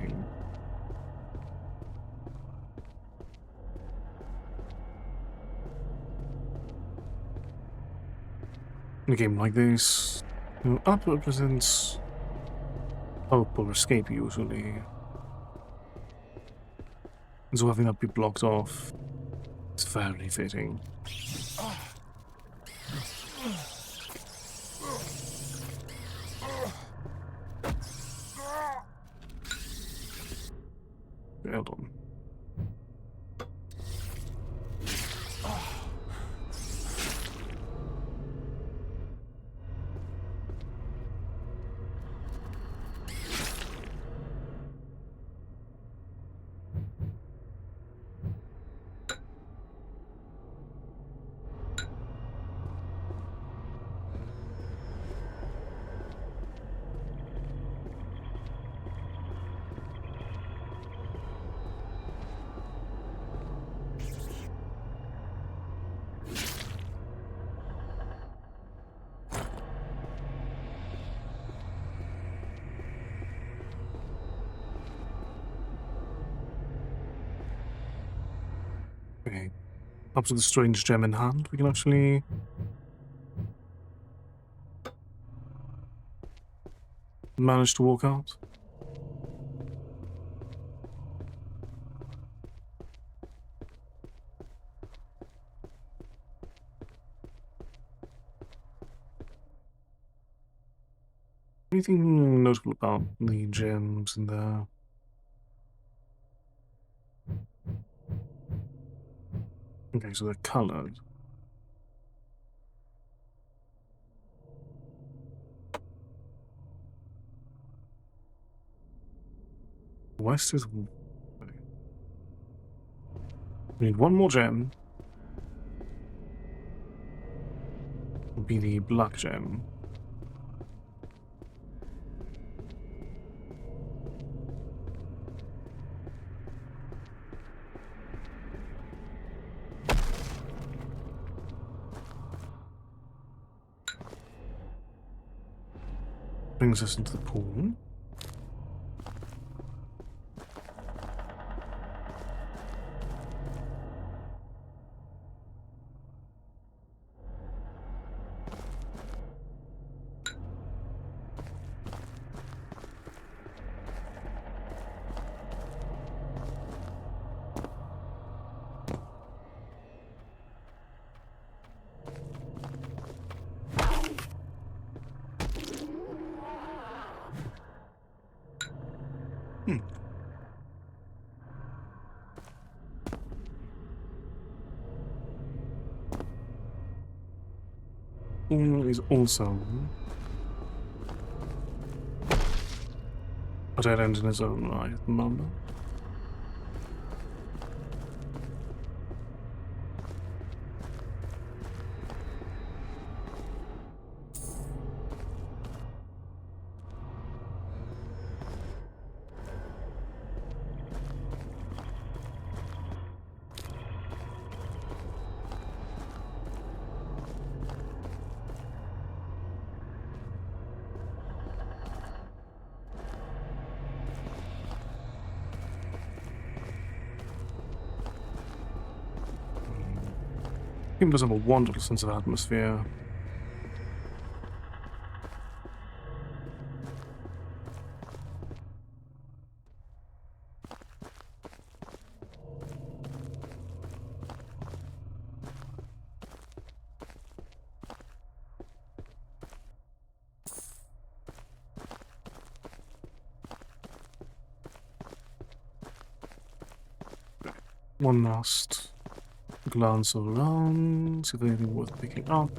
In a game like this, up represents hope or escape usually. And so having that be blocked off is very fitting. Hold on. Okay. Up to the strange gem in hand, we can actually manage to walk out. Anything notable about the gems in there? Okay, so they're colored. West is... We need one more gem. Would be the black gem. Brings us into the pool. Is also a dead end in his own right at the moment. It does have a wonderful sense of atmosphere. One last glance around, see if there's anything worth picking up.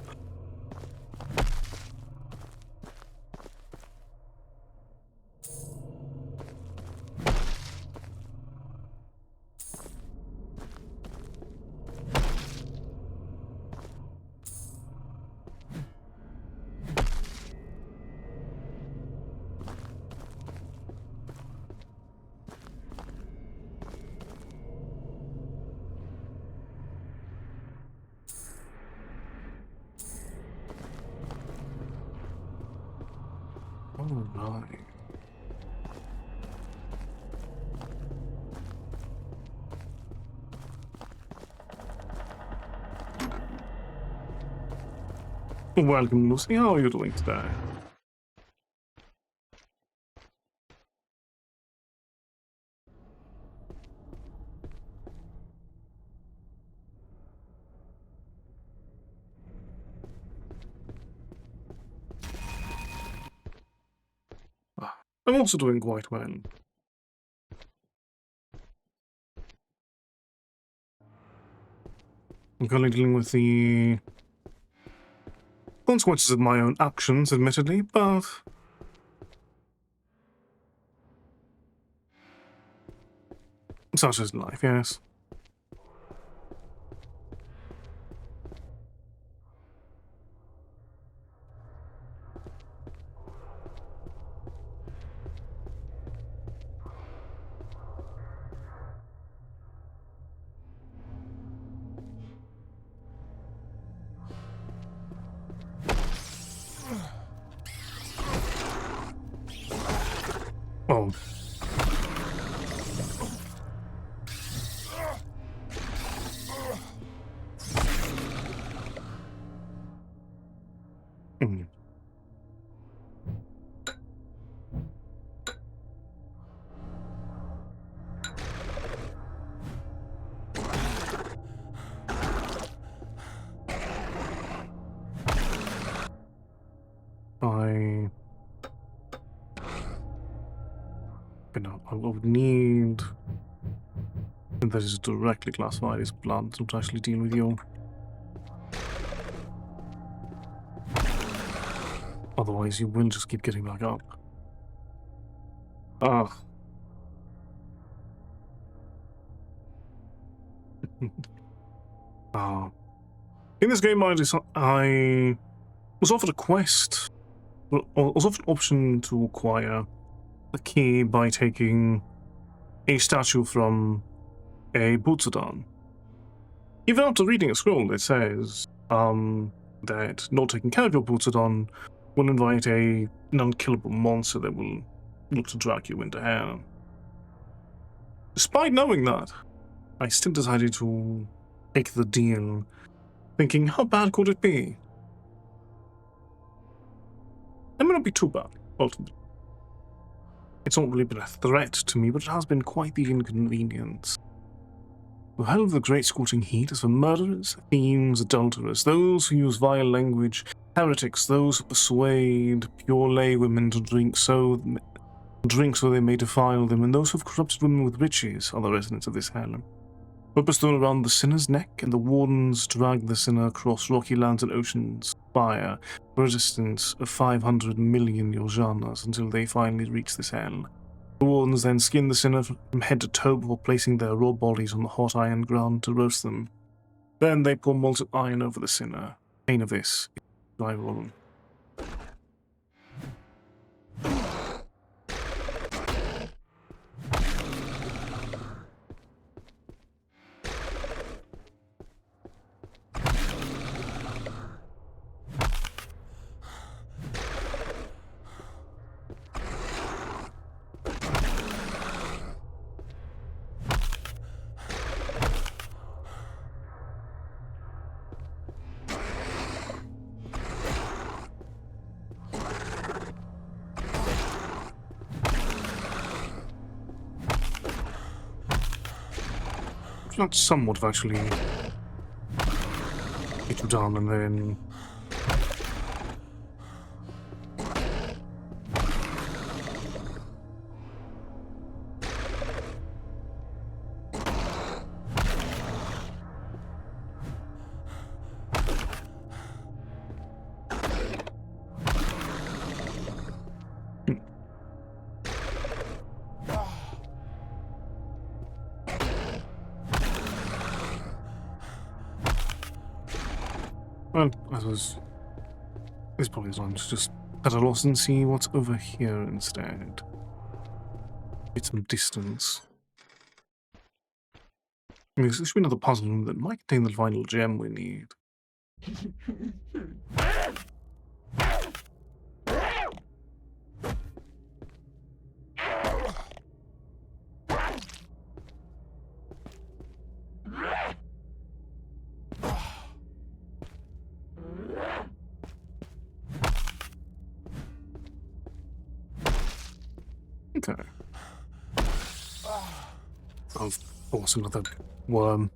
All right. Welcome, Lucy. How are you doing today? I'm also doing quite well. I'm currently dealing with the consequences of my own actions, admittedly, but such is life, yes. Oh. Mm. I would need that is directly classified as blood to actually deal with you. Otherwise, you will just keep getting back up. Ah. Ah. In this game, I was offered a quest. Well, I was offered an option to acquire a key by taking a statue from a Butsudan. Even after reading a scroll, it says that not taking care of your Butsudan will invite an unkillable monster that will look to drag you into hell. Despite knowing that, I still decided to take the deal, thinking, how bad could it be? It may not be too bad, ultimately. It's not really been a threat to me, but it has been quite the inconvenience. The hell of the great scorching heat is for murderers, thieves, adulterers, those who use vile language, heretics, those who persuade pure lay women to drink so they may defile them, and those who have corrupted women with riches are the residents of this hell. Rope is thrown around the sinner's neck, and the wardens drag the sinner across rocky lands and oceans fire for a distance of 500 million yorjanas until they finally reach this hell. The wardens then skin the sinner from head to toe before placing their raw bodies on the hot iron ground to roast them. Then they pour molten iron over the sinner. Pain of this is survival. That somewhat have actually get you down and then well, I suppose it's probably time to just cut a loss and see what's over here instead. Get some distance. I mean, there should be another puzzle room that might contain the final gem we need. Okay. Of course, another worm.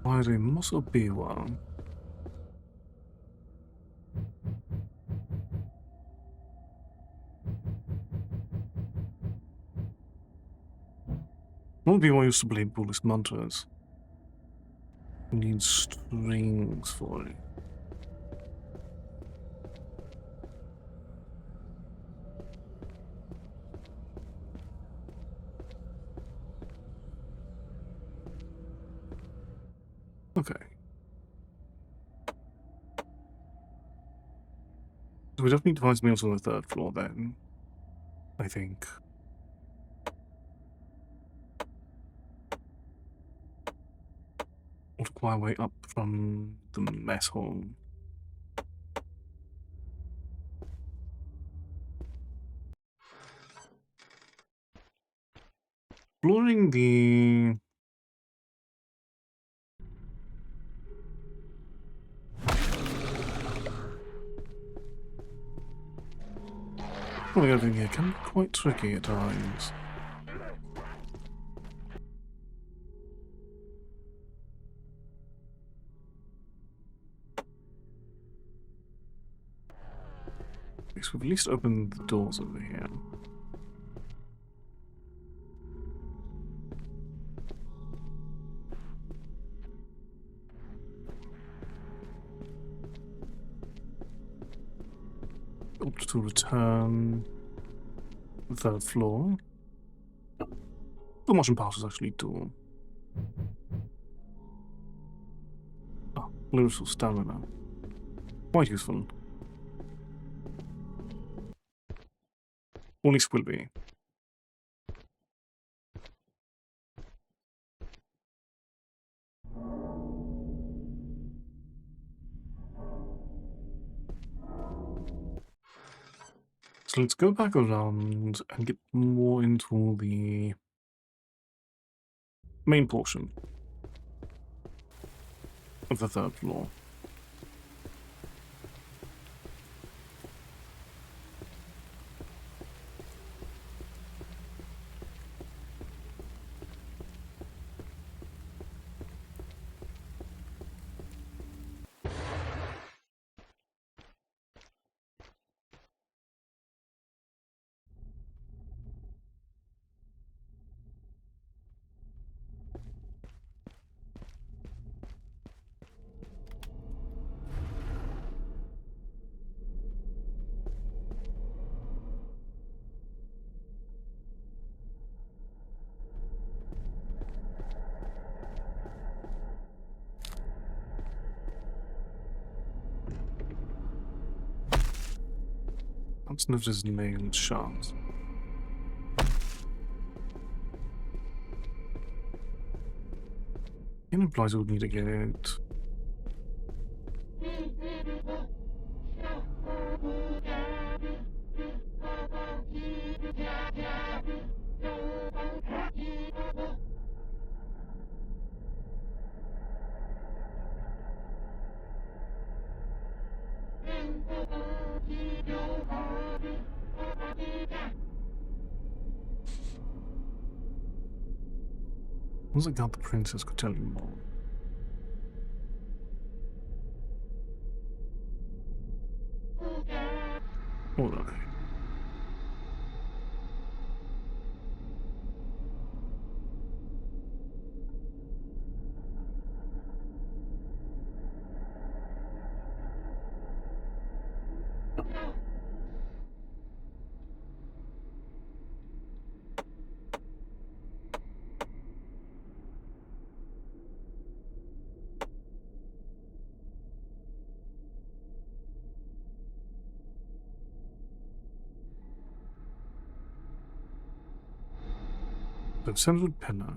Why there must be one. Won't be why I used to play Buddhist mantras. We need strings for it. Okay. So we definitely need to find something else on the third floor then, I think. Or to climb our way up from the mess hall. Exploring the... Oh, everything here can be quite tricky at times. So we've at least opened the doors over here. Up to return the third floor. The motion pass is actually door. Ah, lyrical stamina. Quite useful. Or at least will be. So let's go back around and get more into the main portion of the third floor. That's not his nailed shot. It implies we would need to get it. Once I got the princess, could tell you more. Alright. The central pillar.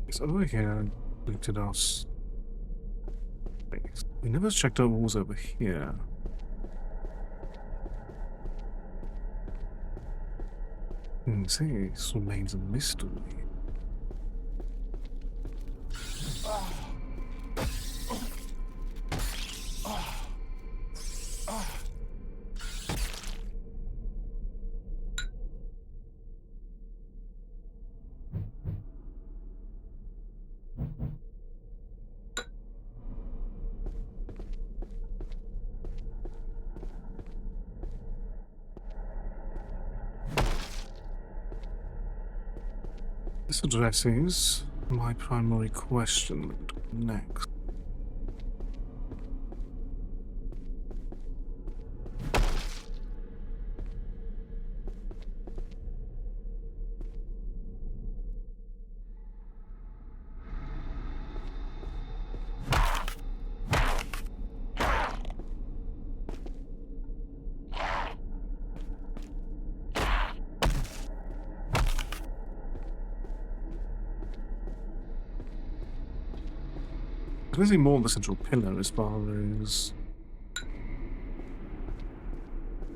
It's over here. Looked at us. We never checked out what was over here. See, this remains a mystery. This addresses my primary question next. There's really more of the central pillar as far as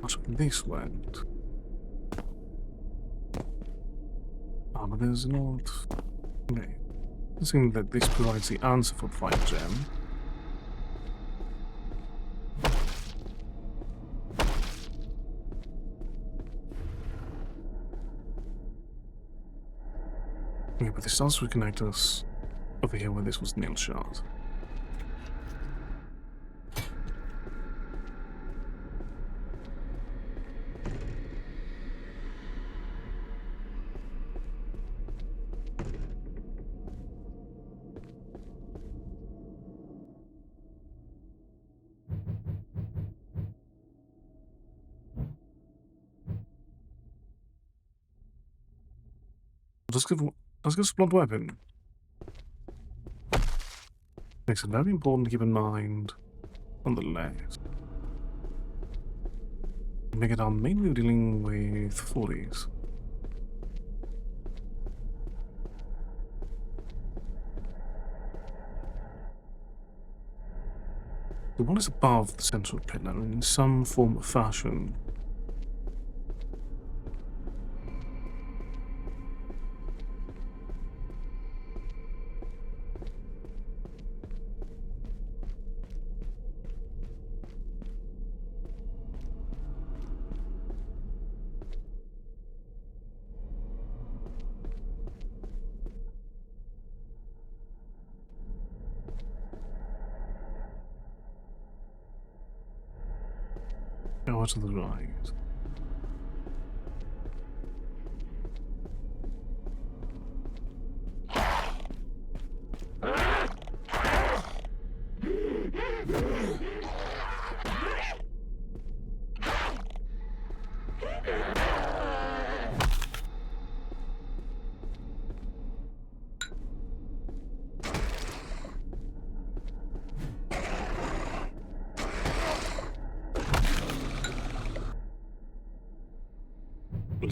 much of this went. Ah, but there's not. Okay. It seems that this provides the answer for the fire gem. Okay, but this does reconnect us over here where this was nail shot. Let's give a blunt weapon. Makes it very important to keep in mind on the left. Make it mainly dealing with 40s. The one is above the central pillar in some form or fashion. Now to the right.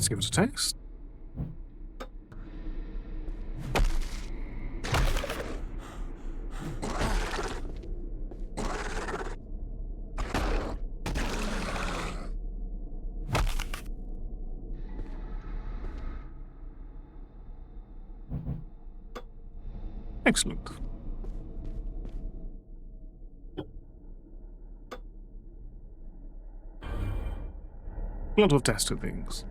Let's give it a taste. Excellent. Glad to have tested things.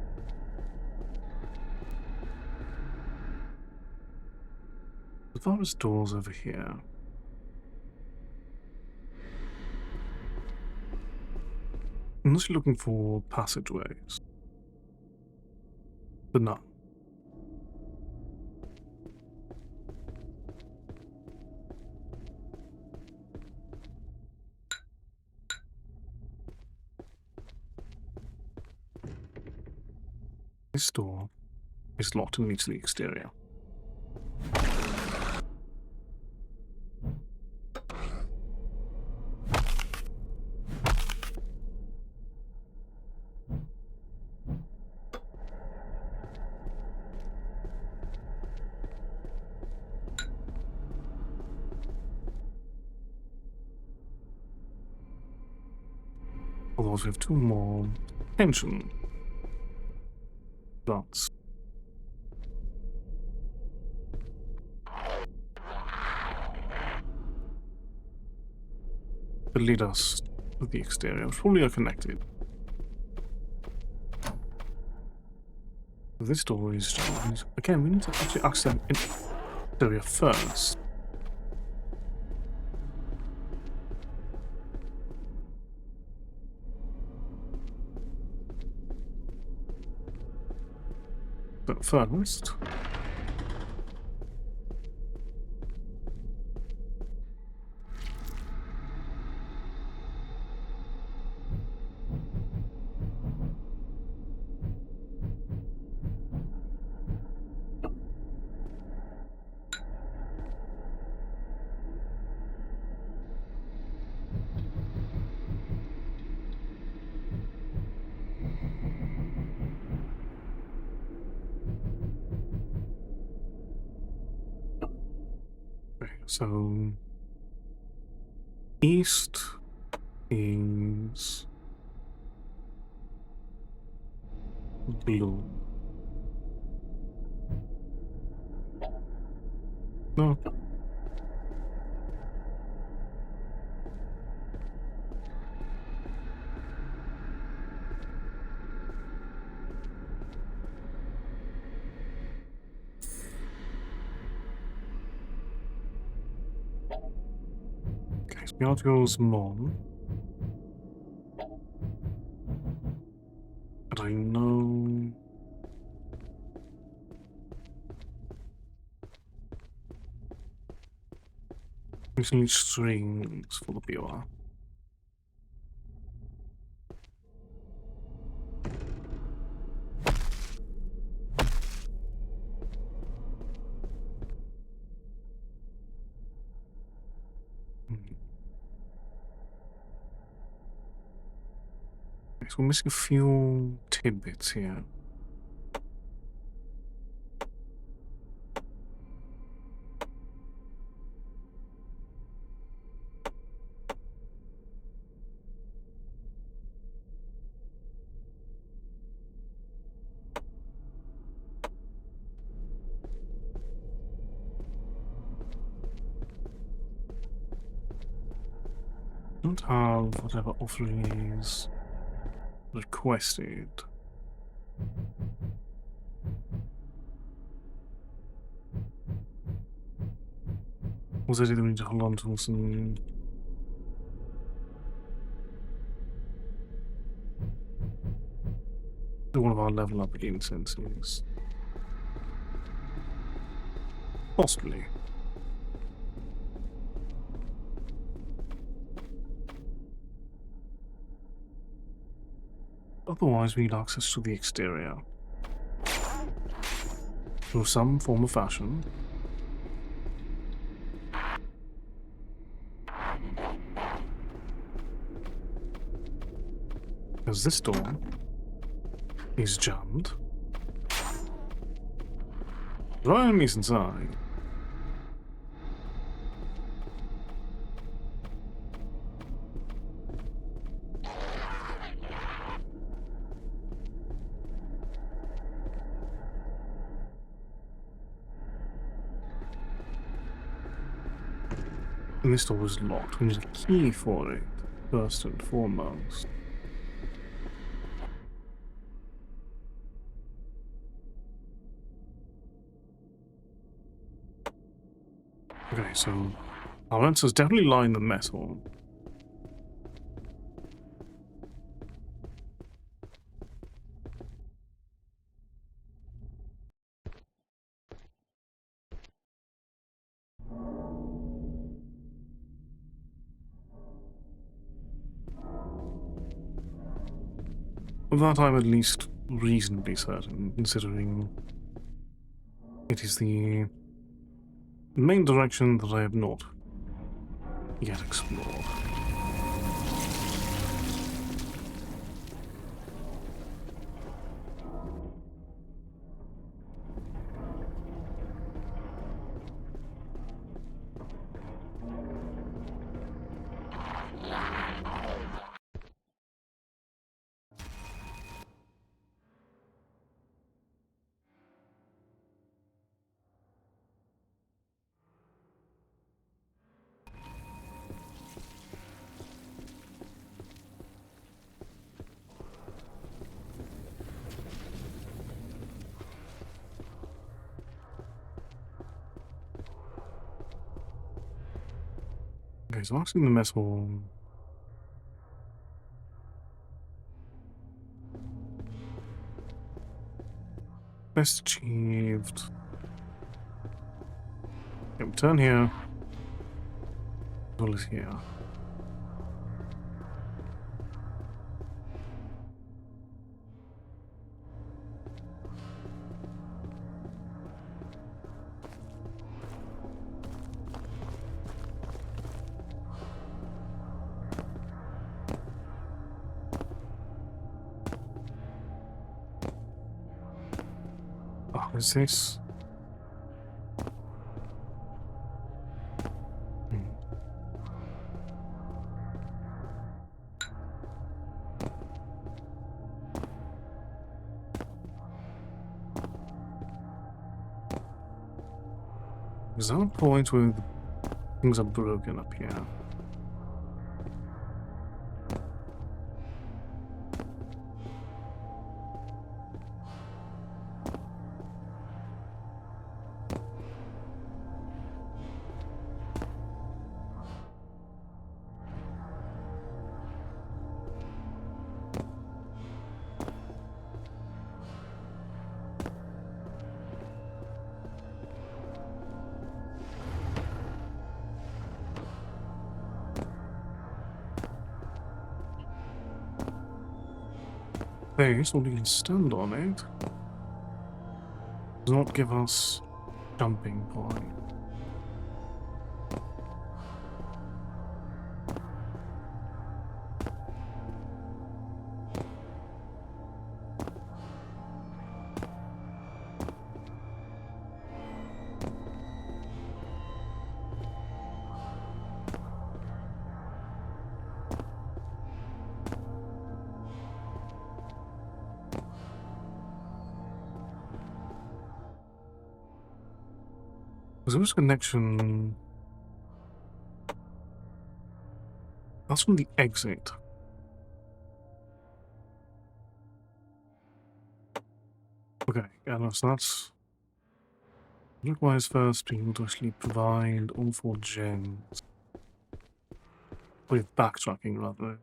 As far as doors over here. Unless you're looking for passageways. But no. This door is locked and leads to the exterior. Otherwise, we have two more tension dots. To lead us to the exterior, which probably are connected. This door is again. We need to actually access the exterior first. But first, so east is blue. No. Okay, so the article's Mon. But I know... we need strings for the BOR. So we're missing a few tidbits here. Don't have whatever offering is requested. Was it either we need to hold on to some one of our level up incenses? Possibly. Otherwise, we need access to the exterior through some form of fashion. Because this door is jammed. There are enemies inside. And this door is locked. We need a key for it, first and foremost. Okay, so our answers definitely lie in the metal. Of that I'm at least reasonably certain, considering it is the main direction that I have not yet explored. Okay, so asking the metal. Best achieved. Okay, we turn here. All is here. Oh, is this? Is that a point where things are broken up here? Hey, so we can stand on it. Does not give us jumping point. Was there a connection? That's from the exit. Okay, yeah, so that's requires first people to actually provide all 4 gems. With backtracking rather.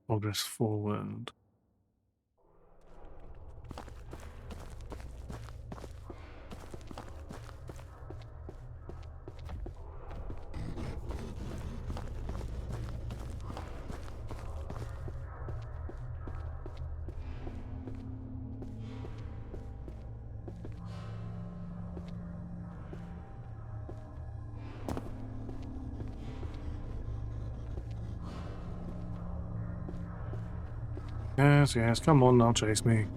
Progress forward. Yes, yes, come on now, chase me.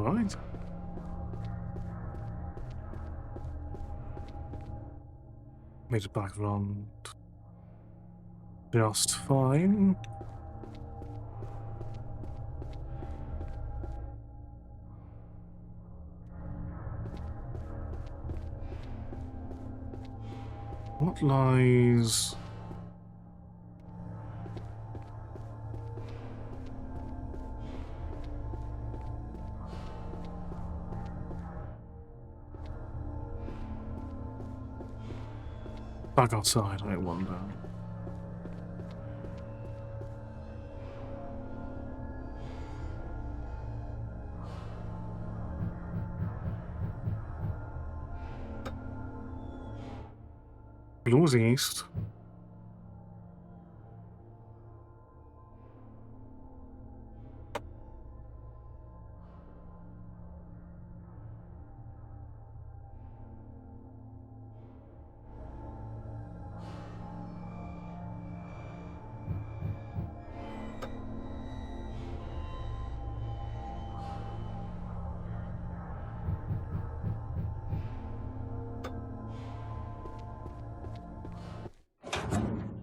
Alright. Made it back around just fine. What lies... back outside, I wonder. Blue east.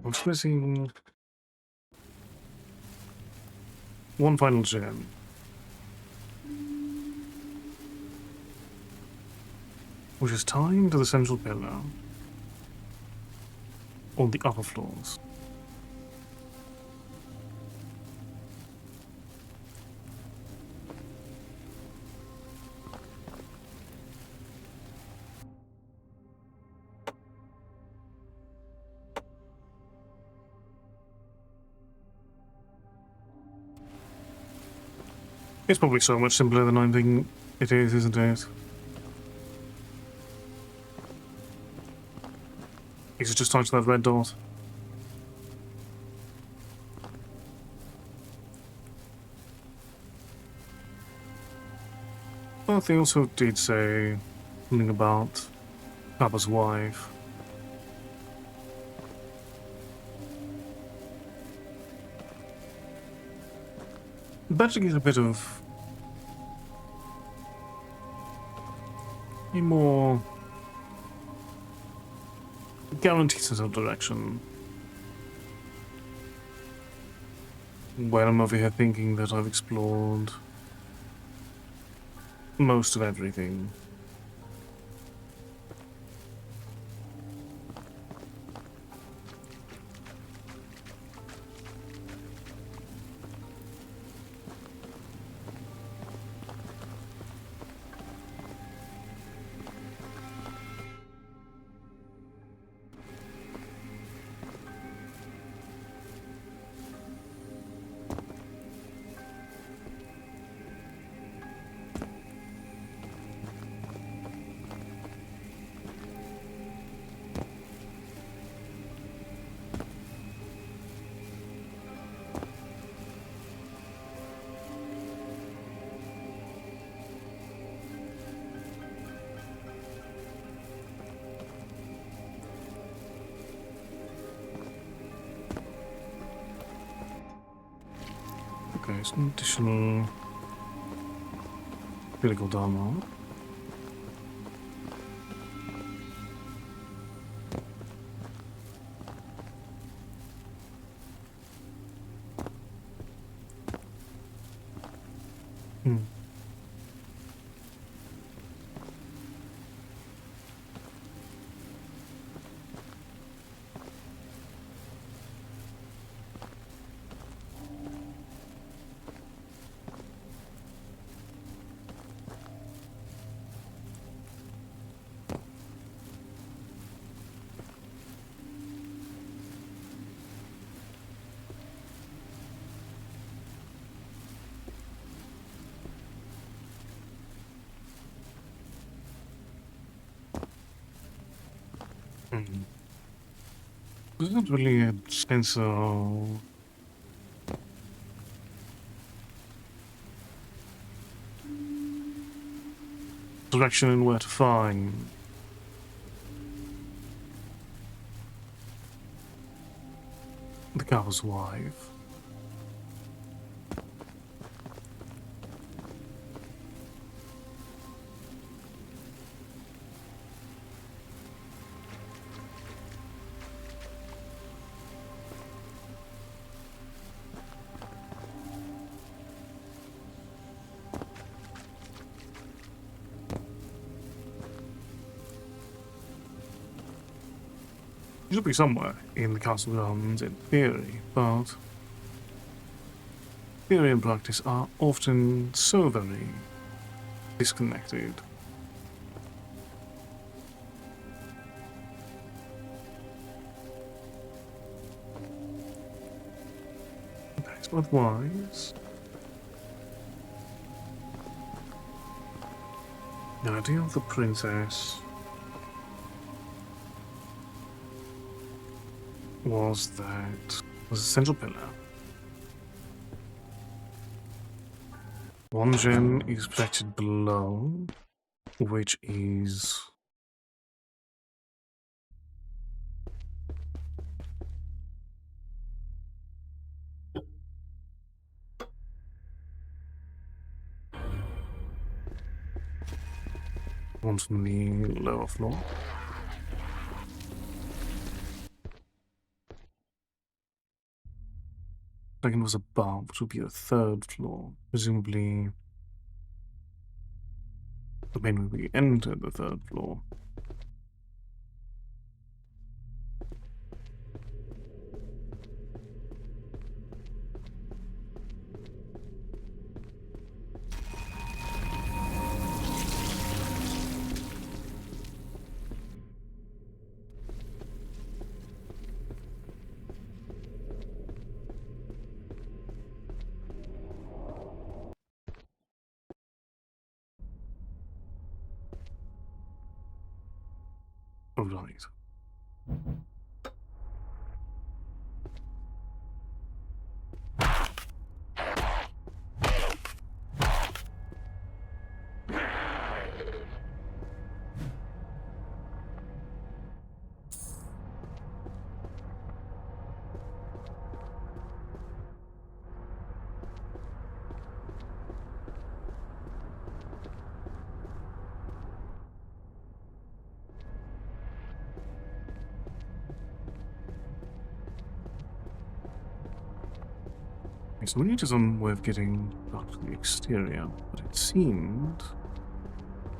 What's missing? One final gem. Which is tied to the central pillar on the upper floors. It's probably so much simpler than I think it is, isn't it? Is it just tied to that red dot? But they also did say something about Papa's wife. Better get a bit of a more guaranteed sense of direction. When I'm over here thinking that I've explored most of everything. Okay, some additional critical dharma. There's not really a sense of direction and where to find the Kappa's wife. should be somewhere in the castle grounds in theory, but theory and practice are often so very disconnected. Otherwise, the idea of the princess was that was a central pillar. One gem is protected below, which is one from the lower floor. Second was above, which would be the third floor. Presumably, the main way we entered the third floor. Oh, right. So we need some way of getting out to the exterior, but it seemed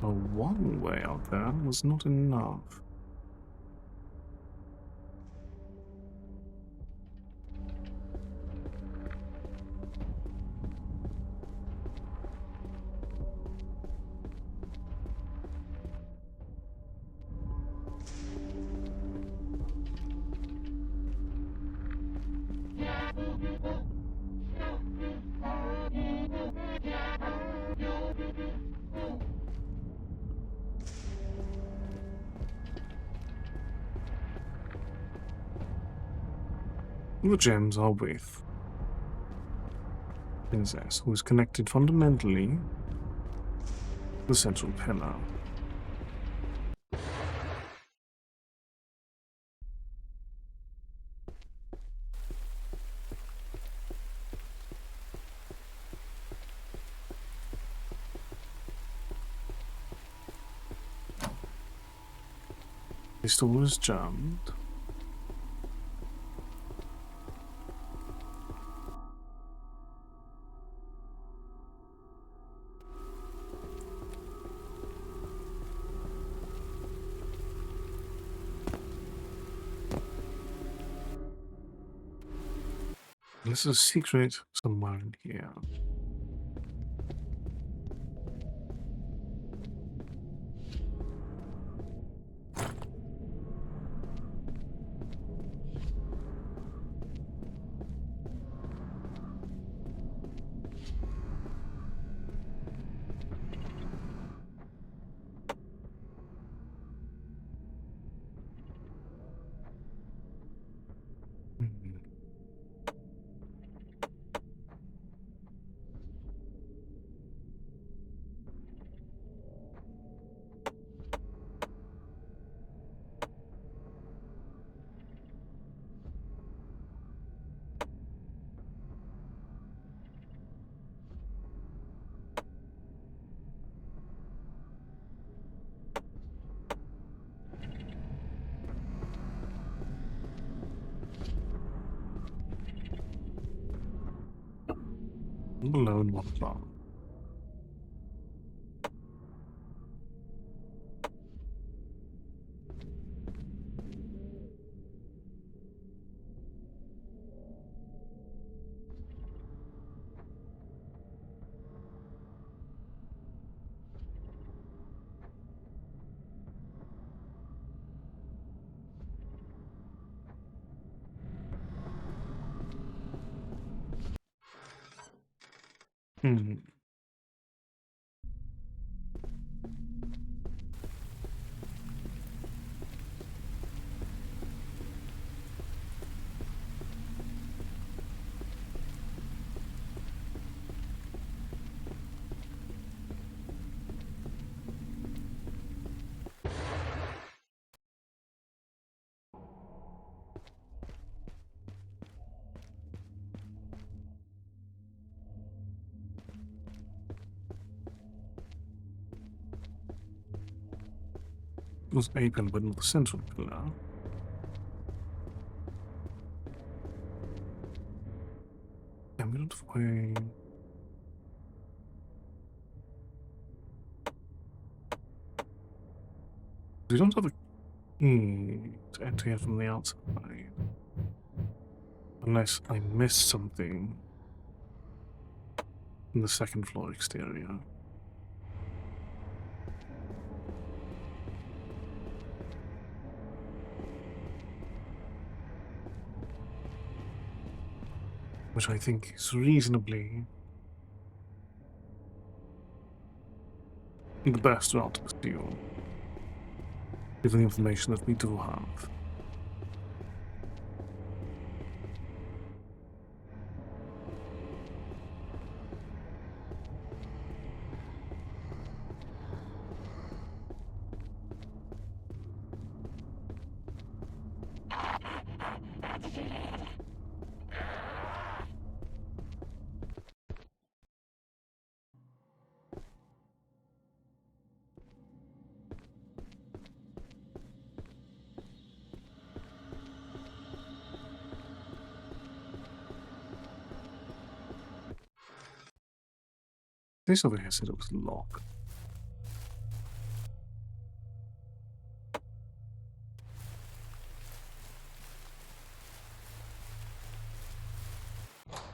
a one way out there was not enough. The gems are with Princess, who is connected fundamentally to the central pillar. This door is jammed. This is a secret somewhere in here. Hmm. Below and one above. Hmm. It was open, but not the central pillar. Amulet way. We don't have a key to enter here from the outside. Unless I missed something in the second floor exterior. Which I think is reasonably the best route to pursue, given the information that we do have. This over here said it was locked.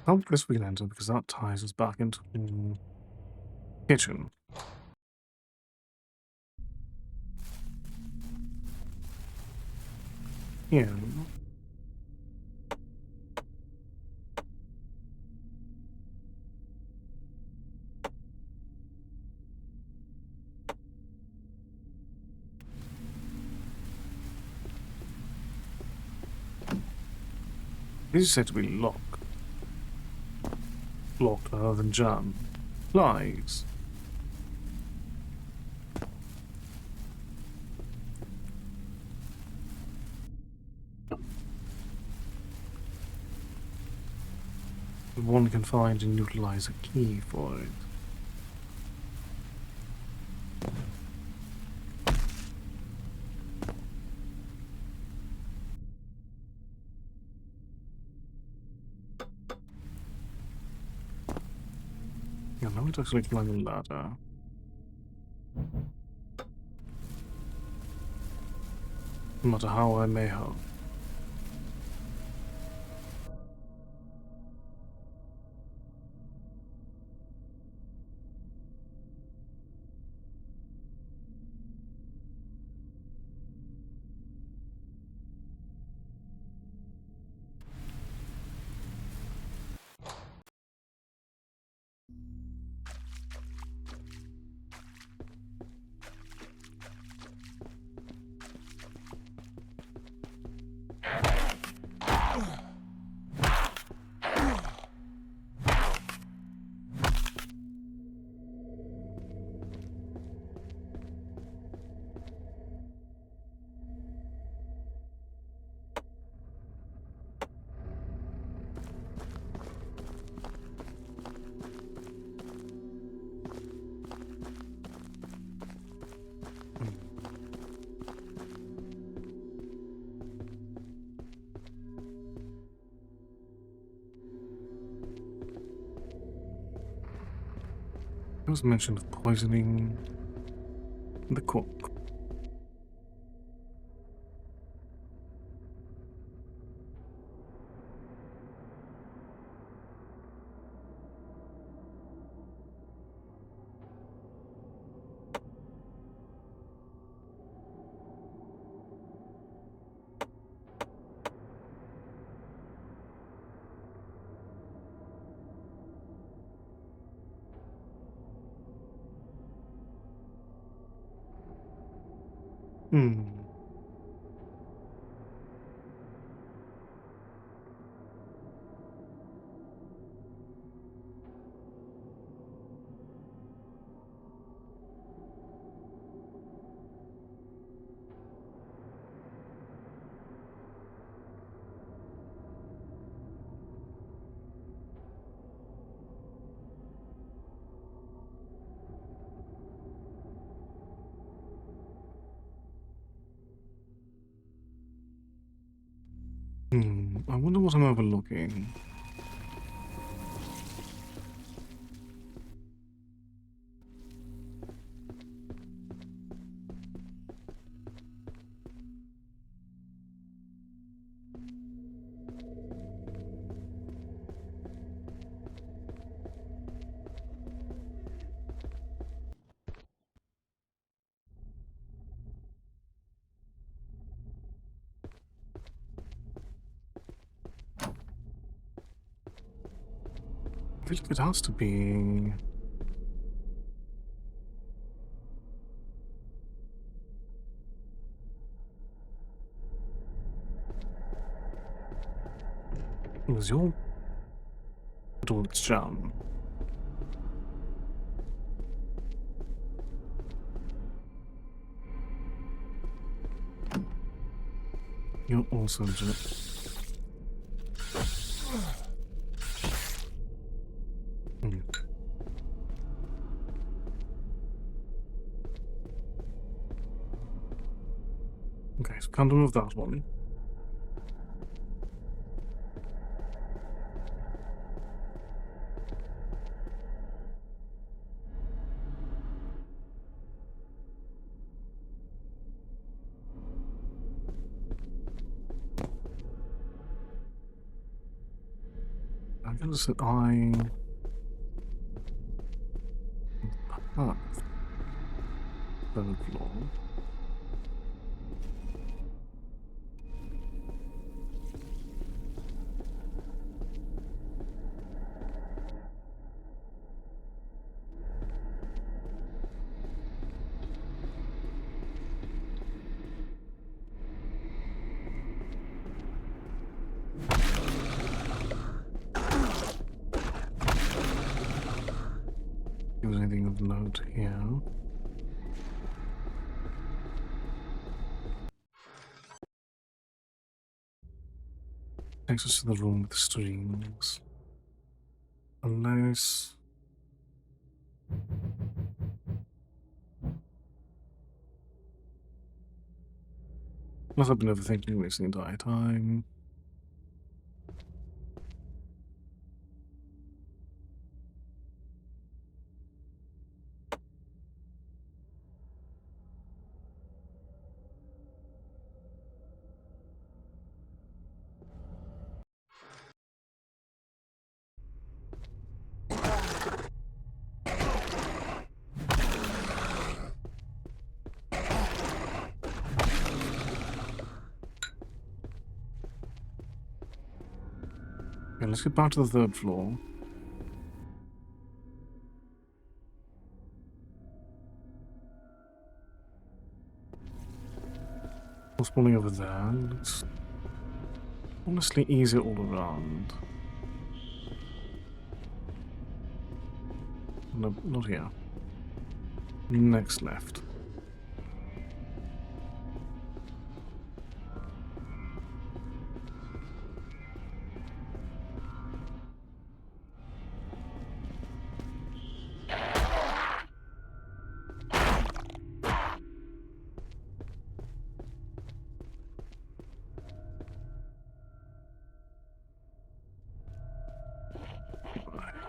I guess we can enter because that ties us back into the kitchen. Yeah. This is said to be locked. Locked rather than jammed. Lies. One can find and utilize a key for it. Yeah, now it's actually climbing a ladder. No matter how I may hope. There was mention of poisoning the cook. Hmm. I wonder what I'm overlooking. I feel like it has to be. It was your door that's jammed. You're also jammed. Okay, so can't remove that one. I'm gonna say path. Third floor. If there's anything of note here. Takes us to the room with the streams. Unless. Unless I've been overthinking this the entire time. Okay, let's get back to the third floor. What's spawning over there? It's honestly easy all around. No, not here. Next left.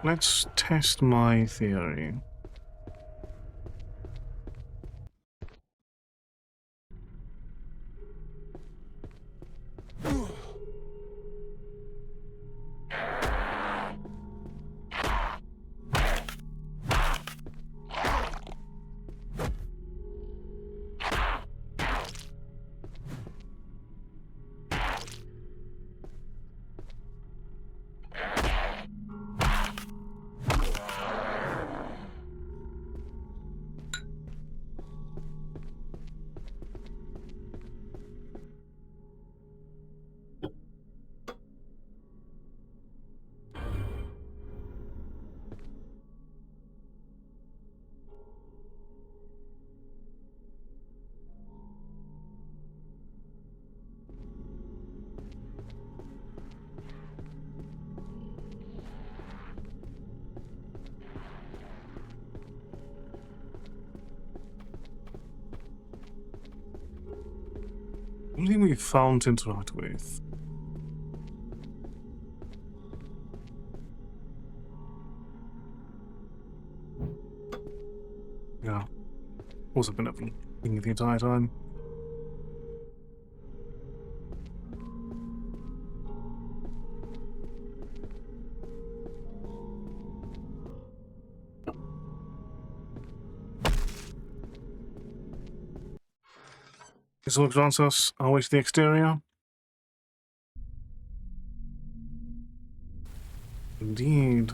Let's test my theory. only we found to interact with. Yeah, was a benevolent thing the entire time. This all grants us our way to the exterior. Indeed.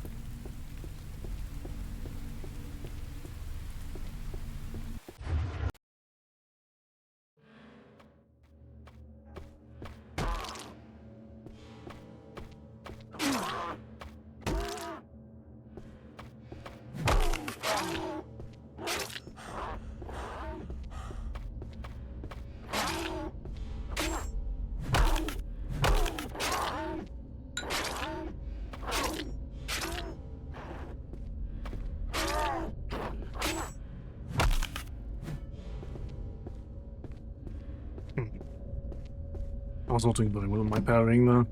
I was not doing very well with my powering though.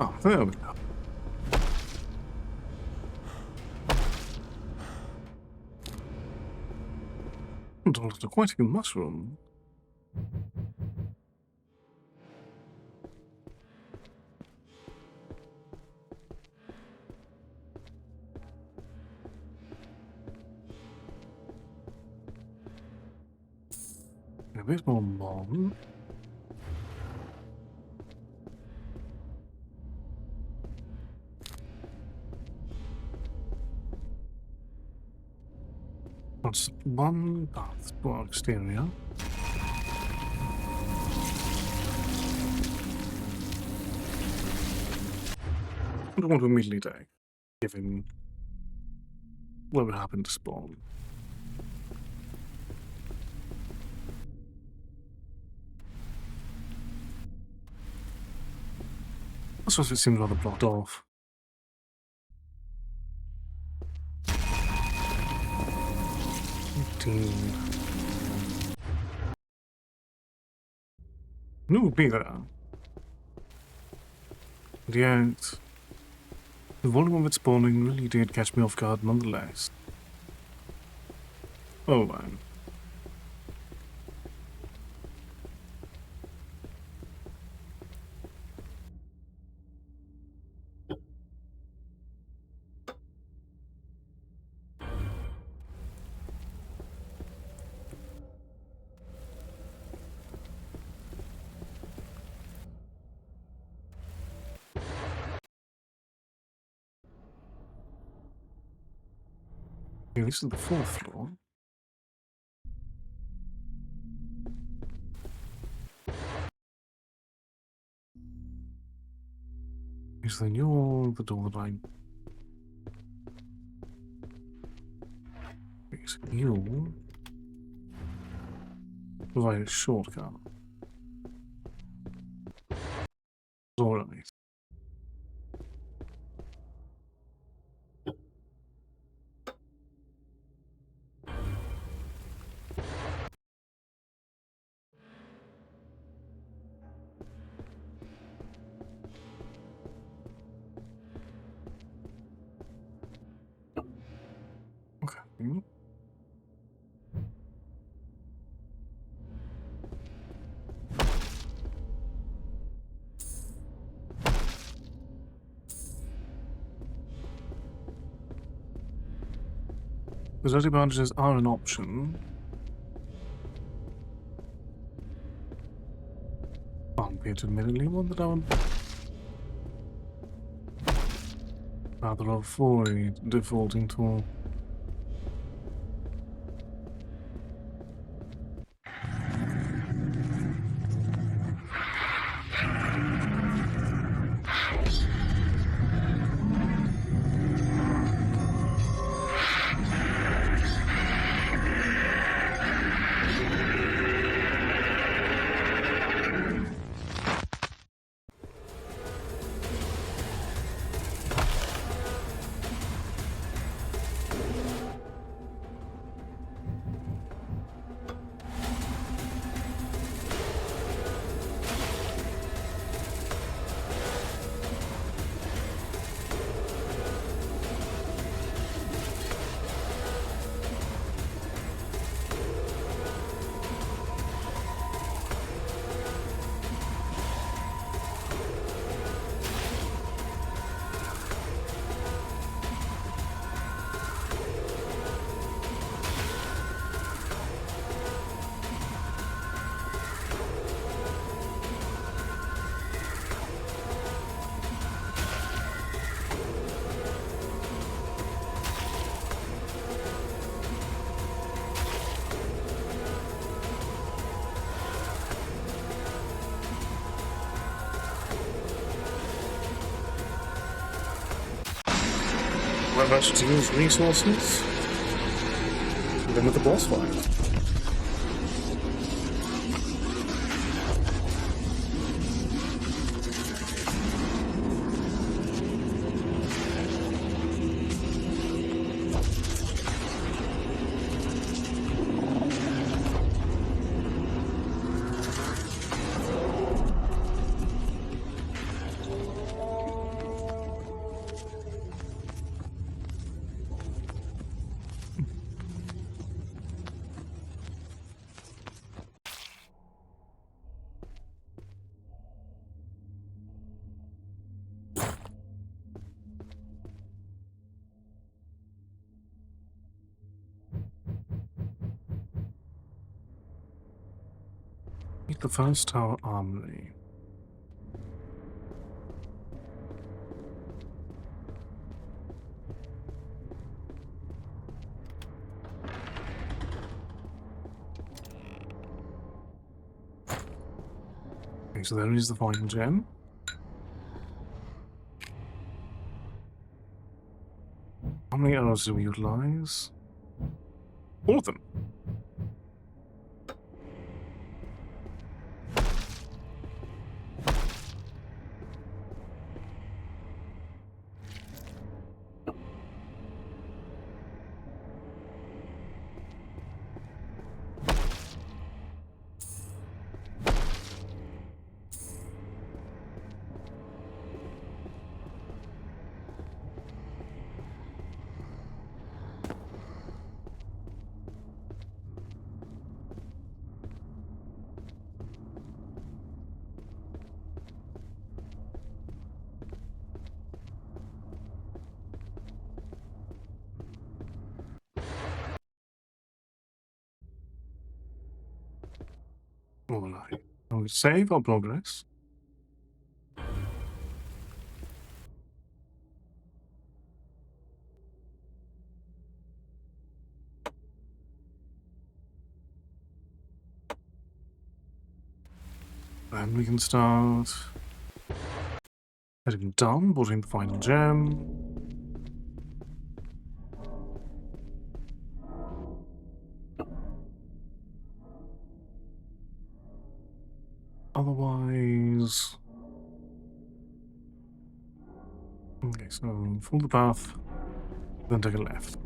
Oh, there we go. It's quite a mushroom. A bit more long. That's one path to our exterior. I don't want to immediately die, given what would happen to spawn. I suppose it seems rather blocked off. No, be there. But yet, the volume of its spawning really did catch me off guard nonetheless. Oh man. Okay, this is the 4th floor. Is then you're the door that I... Is you... provide a shortcut. Alright. Okay. The dirty bandages are an option. Albeit admittedly one that I would Rather avoid defaulting to. We're about to use resources. And then with the boss fight. Meet the first tower armory. Okay, so there is the final gem. How many arrows do we utilize? All of them. Alright. I'll save our progress. And we can start heading down, putting the final gem. Otherwise... Okay, so follow the path, then take a left.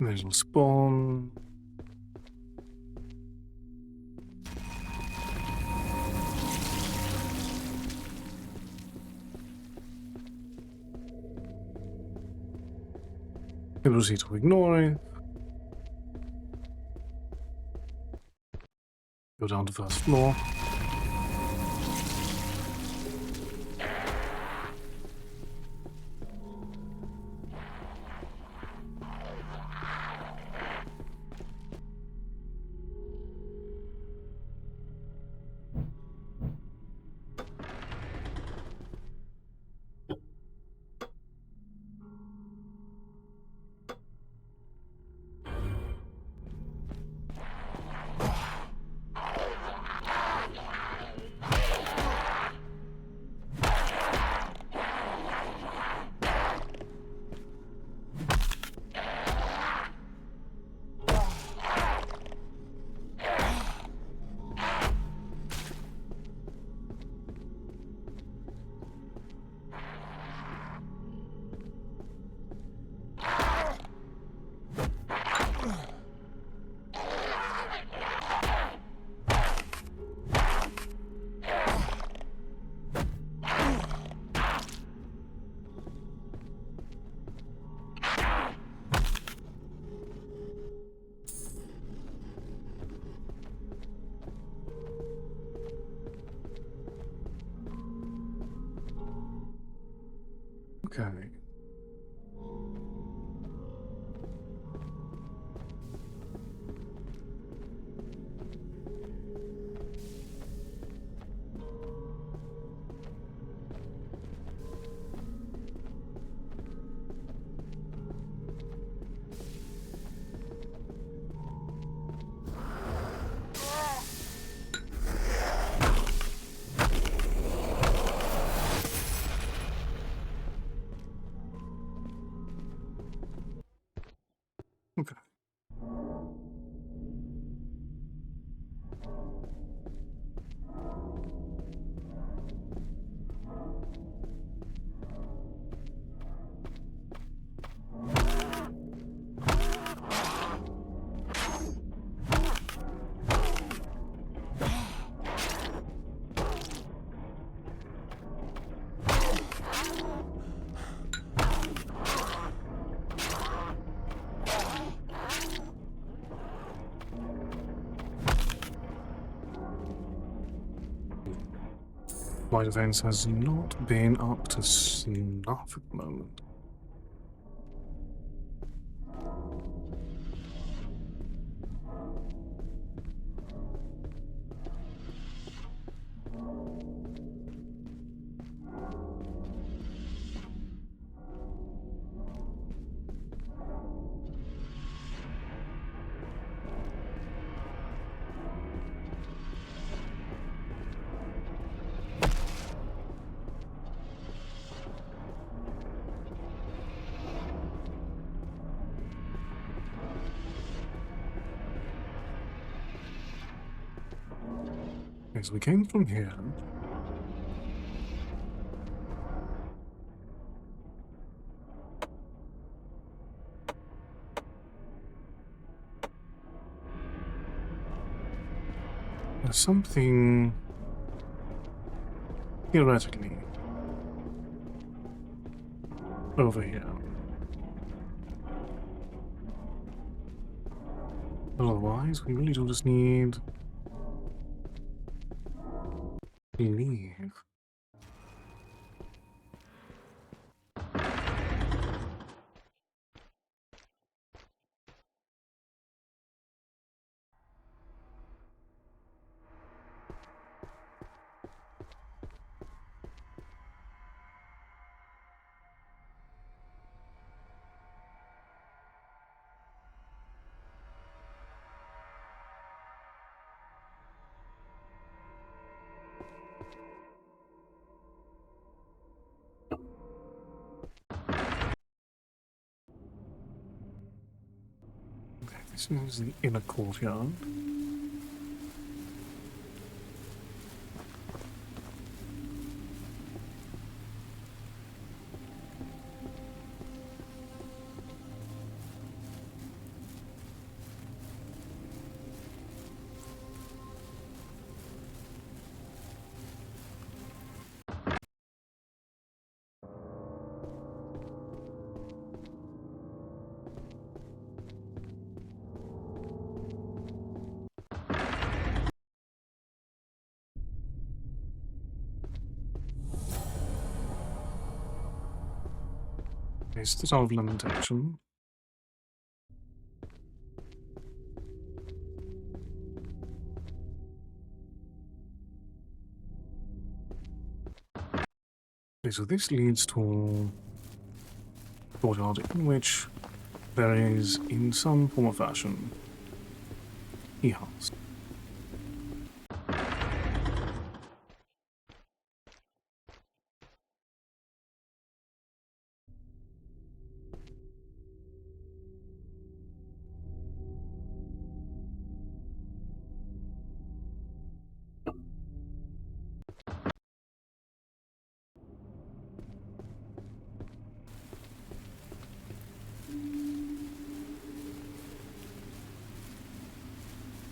There's a spawn. Ability to ignore it. Go down to first floor. Okay. Okay. My defense has not been up to snuff at the moment. Okay, so we came from here. There's something theoretically over here. Otherwise, we really do just need to leave. Okay, this is the inner courtyard. It's the Tower of Lamentation. Okay, so this leads to a courtyard in which there is, in some form or fashion, a house.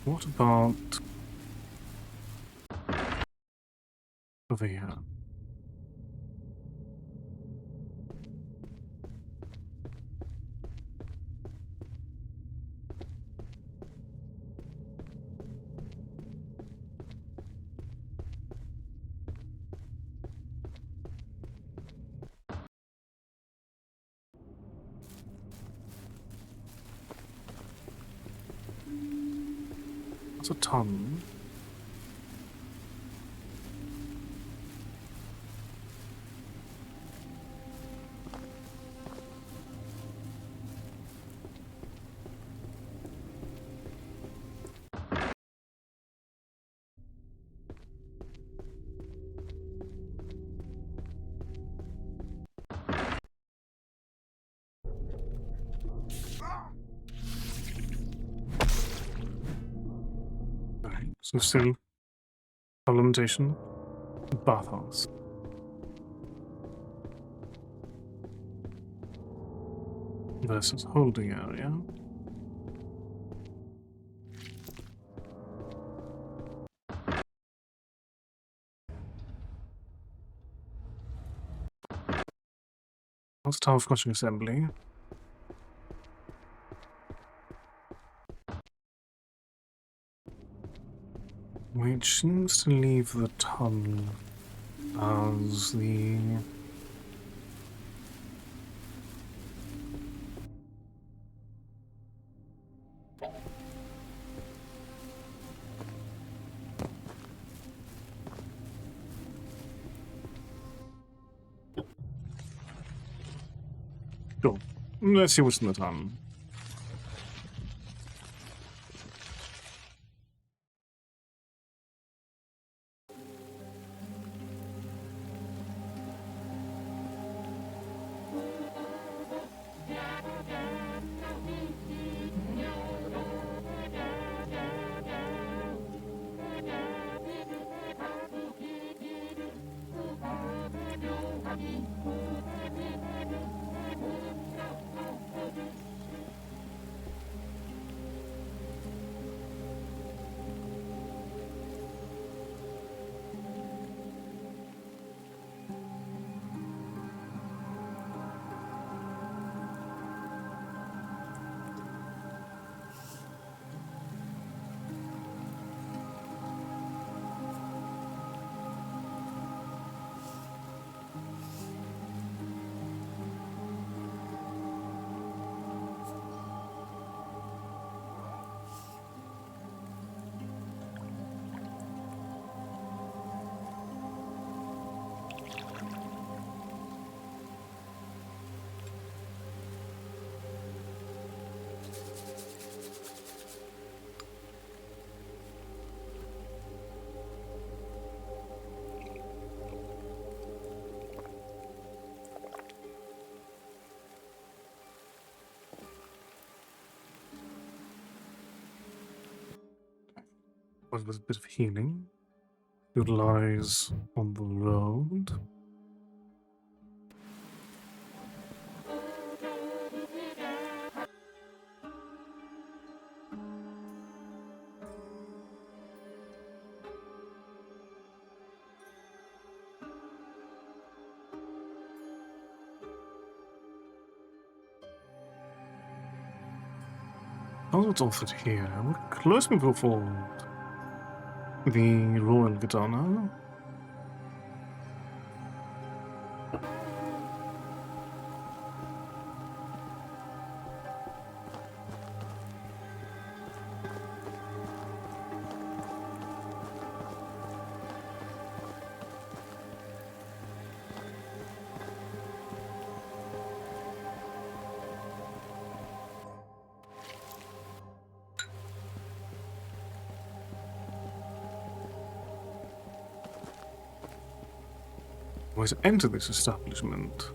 What about over here? That's a ton. Alright, so still lamentation, bathhouse. Versus holding area. That's tower of crushing assembly. Which seems to leave the tunnel as the... Sure. Let's see what's in the tunnel. With a bit of healing. It lies on the road. That's what's offered here. We're close before the Royal Katana. Way to enter this establishment?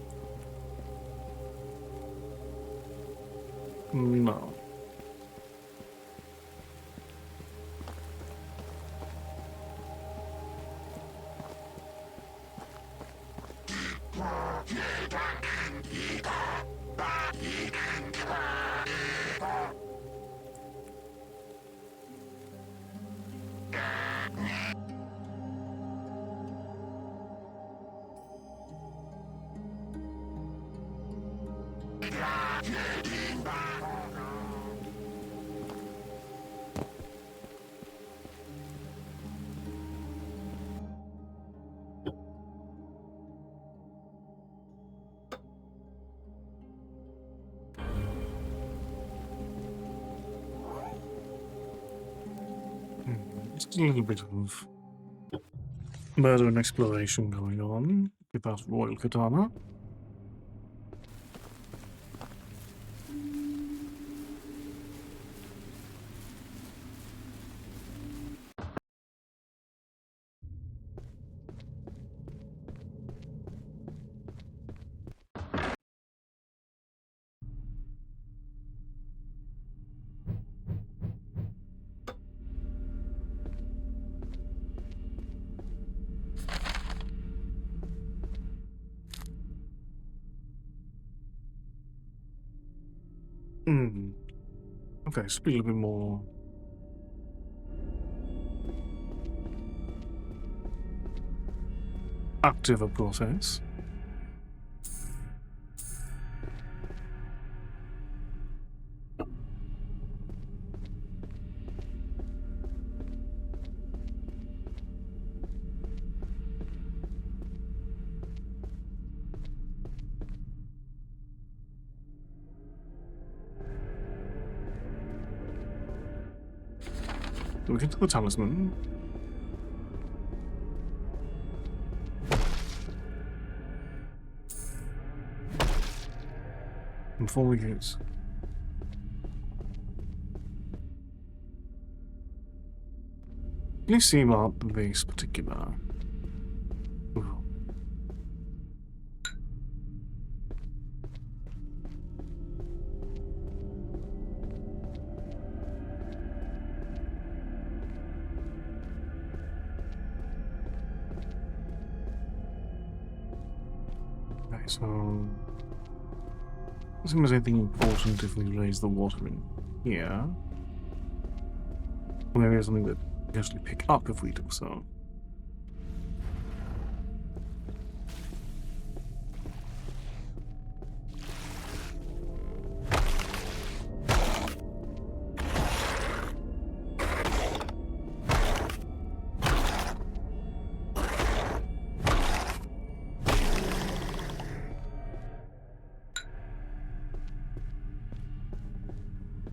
No. just a little bit of murder and exploration going on with that royal katana. Hmm. Okay, so be a little bit more active a process. We get to the talisman. Before we get please see about this particular. Ooh. Okay, so I think there's anything important if we raise the water in here. Or maybe there's something that we can actually pick up if we do so.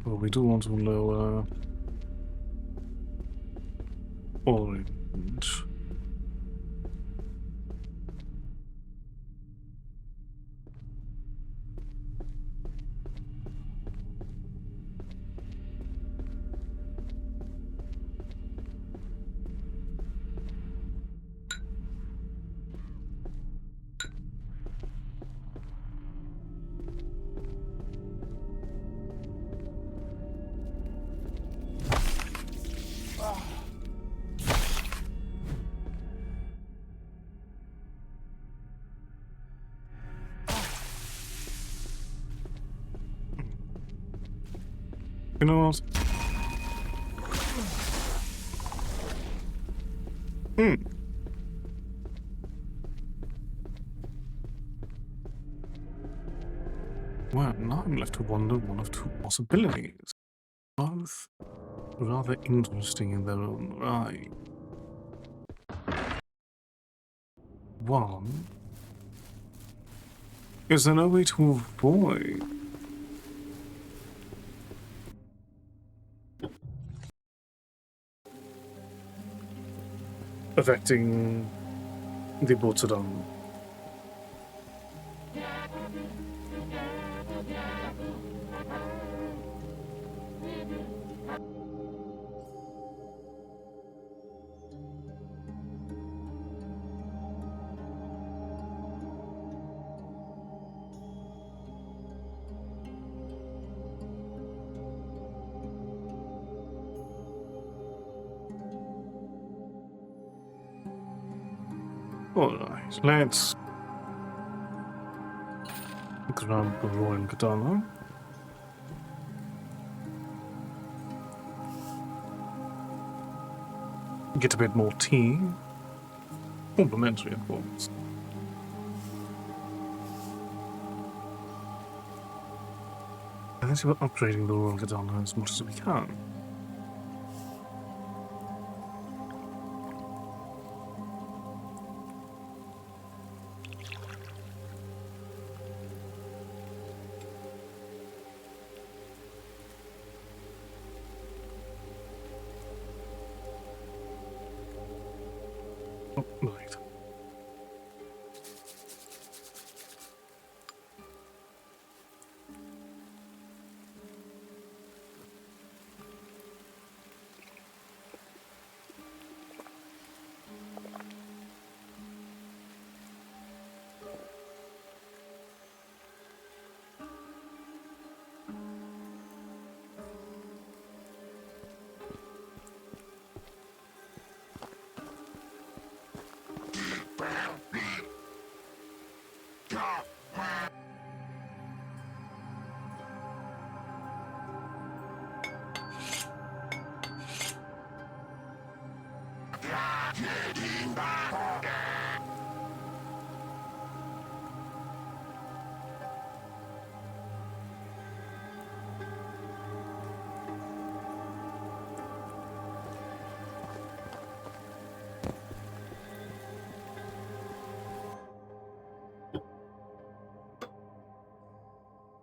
Well, we do want to lower orange. You know what? Hmm. Well, now I'm left to wonder one of two possibilities. Both rather interesting in their own right. One, is there no way to avoid affecting the Botsudan? Alright, let's grab the royal katana. Get a bit more tea. Complimentary, of course. And then see about upgrading the royal katana as much as we can. Oh, right.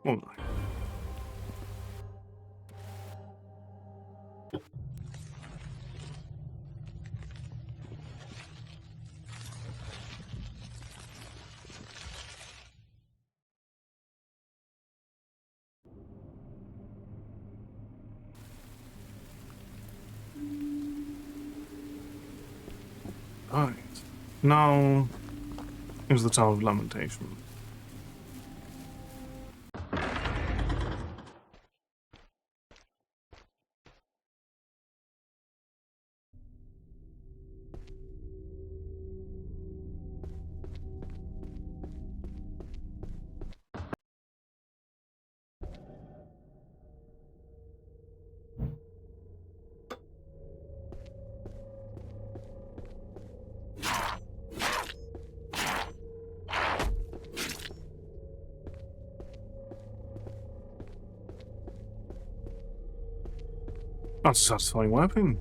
All right. Right. Now, here's the Tower of Lamentation. That's a satisfying weapon.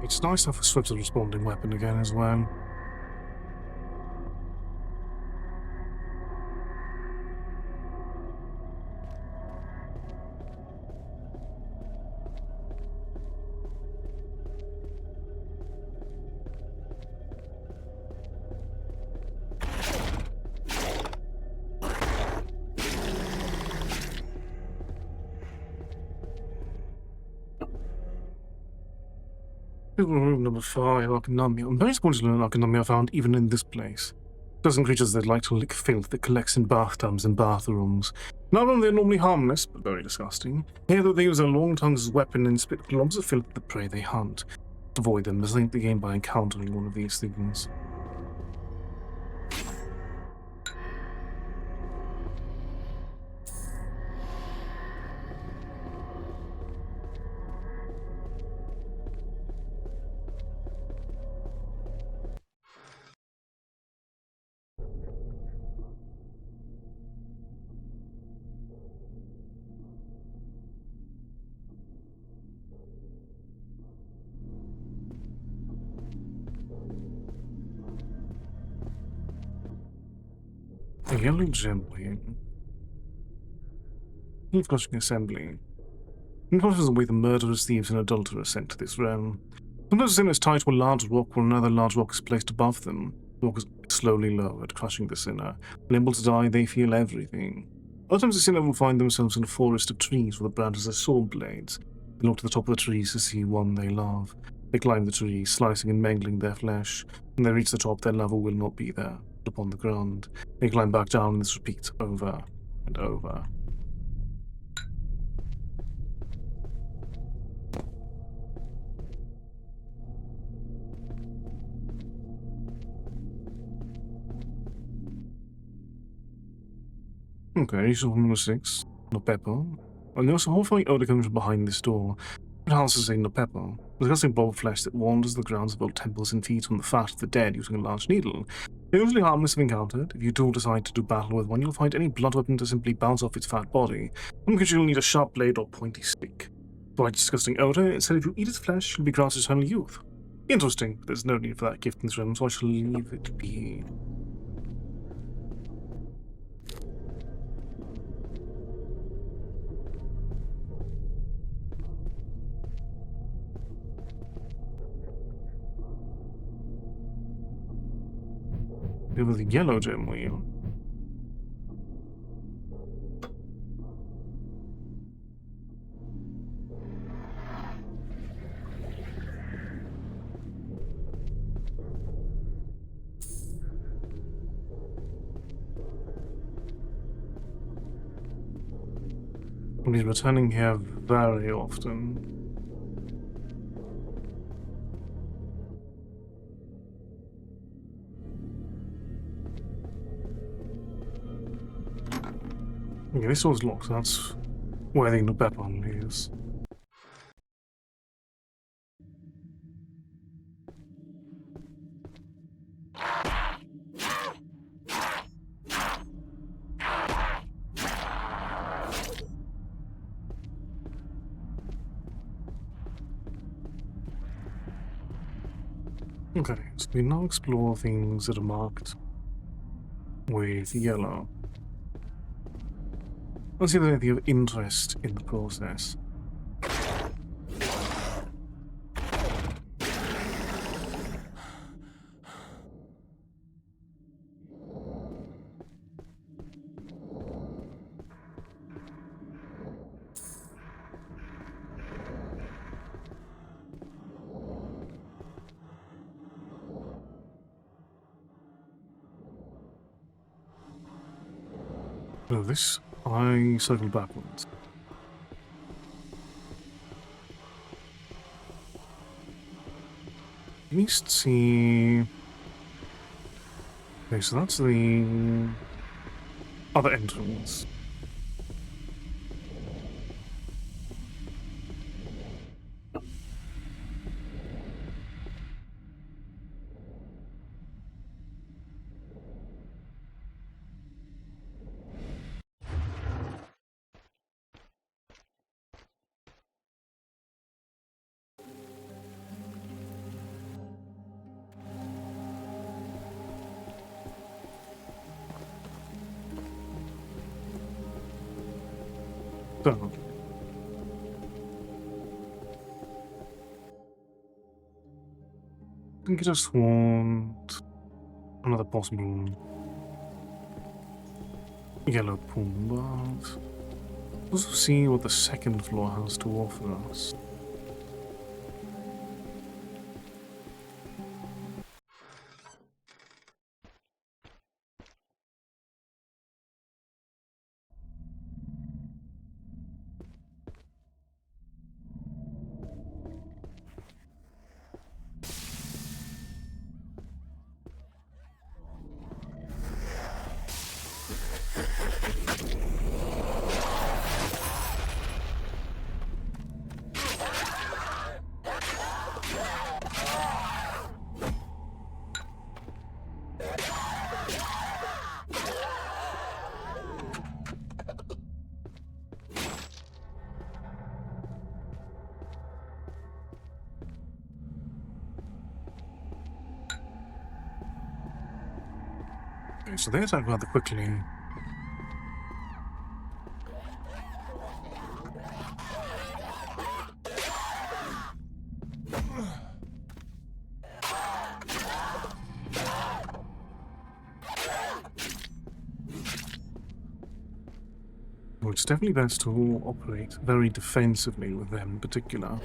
It's nice to have a swift responding weapon again as well. Room number 5, Arcanomia. I'm very disappointed to learn Arcanomia are found even in this place. Dozen creatures that like to lick filth that collects in bathtubs and bathrooms. Not only are they normally harmless, but very disgusting. Here, though, they use their long tongues as a weapon and spit globs of filth at the prey they hunt. To avoid them, as they end the game by encountering one of these things. A yellow gem. Eve Crushing Assembly. Unconscious of the way the murderers, thieves, and adulterers sent to this realm. Sometimes the sin is tied to a large rock while another large rock is placed above them. The rock is slowly lowered, crushing the sinner. Unable to die, they feel everything. Other times the sinner will find themselves in a forest of trees where the branches are sword blades. They look to the top of the trees to see one they love. They climb the tree, slicing and mangling their flesh. When they reach the top, their lover will not be there. Upon the ground, they climb back down, and this repeats over and over. Okay, so number 6, no pepper. I notice a horrifying odor comes from behind this door. It also says no pepper. Disgusting blob flesh that wanders the grounds of old temples and feeds on the fat of the dead using a large needle. They're usually harmless if encountered. If you do decide to do battle with one, you'll find any blood weapon to simply bounce off its fat body. Because you'll need a sharp blade or pointy stick. For a disgusting odor, it said if you eat its flesh, you'll be granted eternal youth. Interesting, but there's no need for that gift in this realm, so I shall leave it be. Over the yellow gem wheel. We'll be returning here very often. Okay, this door's locked, so that's where the weapon is. Okay, so we now explore things that are marked with yellow. Let's see if there's anything of interest in the process. No, this I circled backwards. At least see. Okay, so that's the other entrance. So, I think I just want another possible yellow pool, but also see what the second floor has to offer us. Okay, so there's that rather quickly. Well, it's definitely best to operate very defensively with them in particular.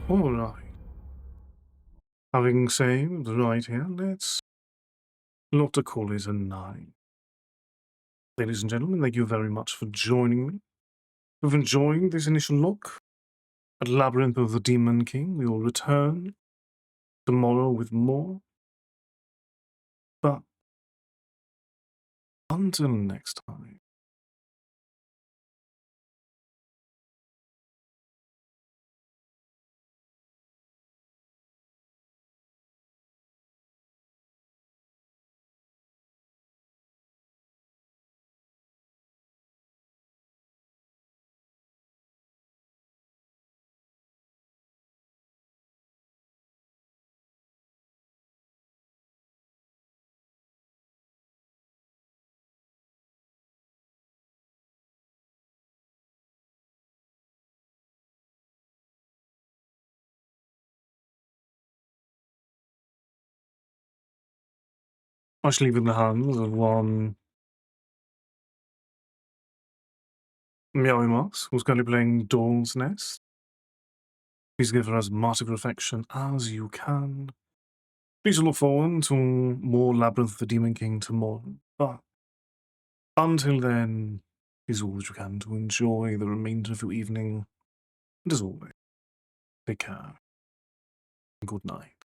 Alright. Having saved right here, let's look to call it a night. Ladies and gentlemen, thank you very much for joining me. If you've enjoyed this initial look at Labyrinth of the Demon King, we will return tomorrow with more. But until next time. I shall leave it in the hands of one Meowmas, who's currently playing Dawn's Nest. Please give her as much of reflection as you can. Please look forward to more Labyrinth of the Demon King tomorrow. But until then, please all that you can to enjoy the remainder of your evening. And as always, take care. And good night.